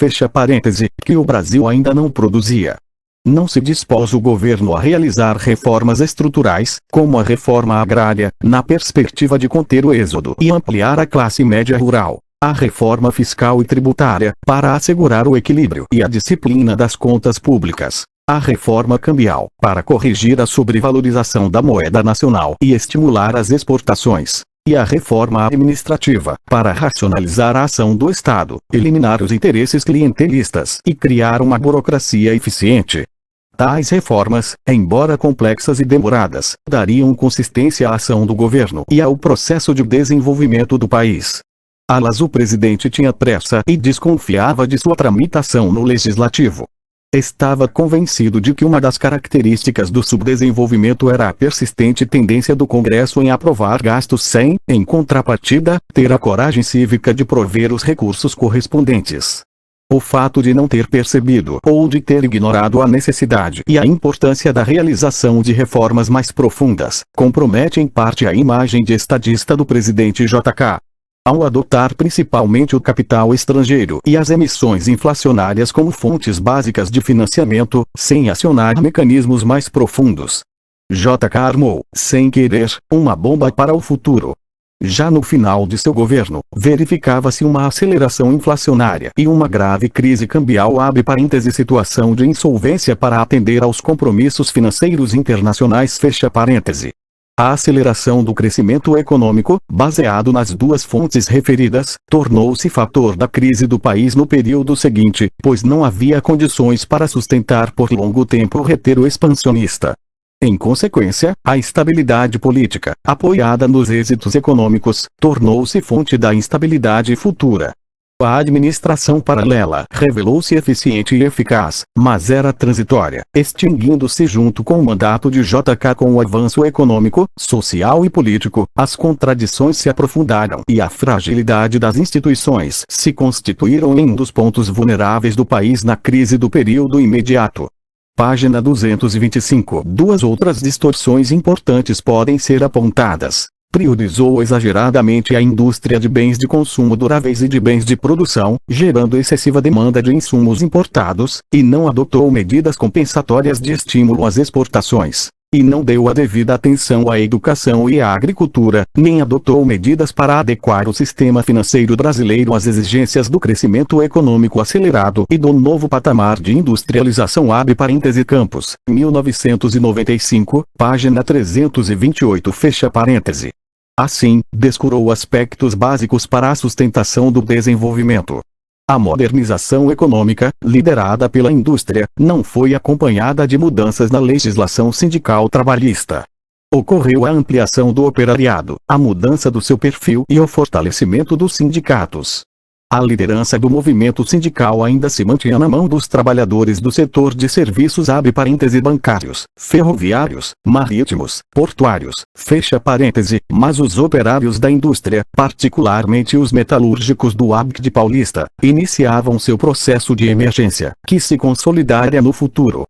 que o Brasil ainda não produzia. Não se dispôs o governo a realizar reformas estruturais, como a reforma agrária, na perspectiva de conter o êxodo e ampliar a classe média rural. A reforma fiscal e tributária, para assegurar o equilíbrio e a disciplina das contas públicas. A reforma cambial, para corrigir a sobrevalorização da moeda nacional e estimular as exportações. E a reforma administrativa, para racionalizar a ação do Estado, eliminar os interesses clientelistas e criar uma burocracia eficiente. Tais reformas, embora complexas e demoradas, dariam consistência à ação do governo e ao processo de desenvolvimento do país. Alas, o presidente tinha pressa e desconfiava de sua tramitação no legislativo. Estava convencido de que uma das características do subdesenvolvimento era a persistente tendência do Congresso em aprovar gastos sem, em contrapartida, ter a coragem cívica de prover os recursos correspondentes. O fato de não ter percebido ou de ter ignorado a necessidade e a importância da realização de reformas mais profundas, compromete em parte a imagem de estadista do presidente JK. Ao adotar principalmente o capital estrangeiro e as emissões inflacionárias como fontes básicas de financiamento, sem acionar mecanismos mais profundos, JK armou, sem querer, uma bomba para o futuro. Já no final de seu governo, verificava-se uma aceleração inflacionária e uma grave crise cambial (situação de insolvência para atender aos compromissos financeiros internacionais). A aceleração do crescimento econômico, baseado nas duas fontes referidas, tornou-se fator da crise do país no período seguinte, pois não havia condições para sustentar por longo tempo o roteiro expansionista. Em consequência, a estabilidade política, apoiada nos êxitos econômicos, tornou-se fonte da instabilidade futura. A administração paralela revelou-se eficiente e eficaz, mas era transitória, extinguindo-se junto com o mandato de JK. Com o avanço econômico, social e político, as contradições se aprofundaram e a fragilidade das instituições se constituíram em um dos pontos vulneráveis do país na crise do período imediato. Página 225. Duas outras distorções importantes podem ser apontadas. Priorizou exageradamente a indústria de bens de consumo duráveis e de bens de produção, gerando excessiva demanda de insumos importados, e não adotou medidas compensatórias de estímulo às exportações. E não deu a devida atenção à educação e à agricultura, nem adotou medidas para adequar o sistema financeiro brasileiro às exigências do crescimento econômico acelerado e do novo patamar de industrialização. Campos, 1995, página 328. Assim, descurou aspectos básicos para a sustentação do desenvolvimento. A modernização econômica, liderada pela indústria, não foi acompanhada de mudanças na legislação sindical trabalhista. Ocorreu a ampliação do operariado, a mudança do seu perfil e o fortalecimento dos sindicatos. A liderança do movimento sindical ainda se mantinha na mão dos trabalhadores do setor de serviços bancários, ferroviários, marítimos, portuários, mas os operários da indústria, particularmente os metalúrgicos do ABCD paulista, iniciavam seu processo de emergência, que se consolidaria no futuro.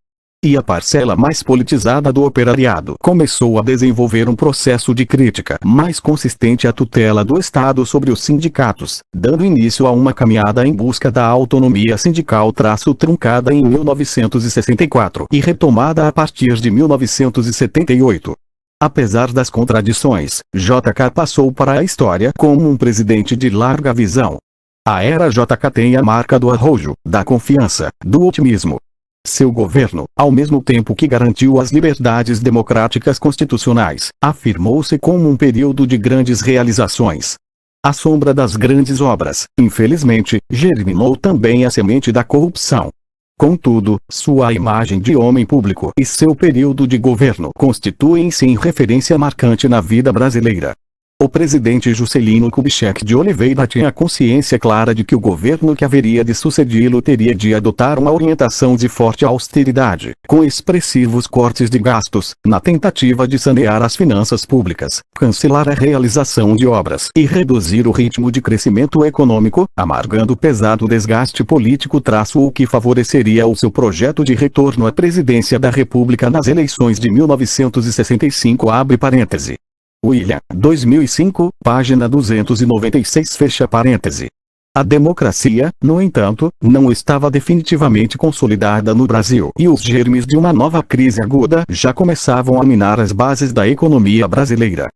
E a parcela mais politizada do operariado começou a desenvolver um processo de crítica mais consistente à tutela do Estado sobre os sindicatos, dando início a uma caminhada em busca da autonomia sindical truncada em 1964 e retomada a partir de 1978. Apesar das contradições, JK passou para a história como um presidente de larga visão. A era JK tem a marca do arrojo, da confiança, do otimismo. Seu governo, ao mesmo tempo que garantiu as liberdades democráticas constitucionais, afirmou-se como um período de grandes realizações. À sombra das grandes obras, infelizmente, germinou também a semente da corrupção. Contudo, sua imagem de homem público e seu período de governo constituem-se referência marcante na vida brasileira. O presidente Juscelino Kubitschek de Oliveira tinha consciência clara de que o governo que haveria de sucedi-lo teria de adotar uma orientação de forte austeridade, com expressivos cortes de gastos, na tentativa de sanear as finanças públicas, cancelar a realização de obras e reduzir o ritmo de crescimento econômico, amargando pesado desgaste político o que favoreceria o seu projeto de retorno à presidência da República nas eleições de 1965. William, 2005, página 296. A democracia, no entanto, não estava definitivamente consolidada no Brasil e os germes de uma nova crise aguda já começavam a minar as bases da economia brasileira.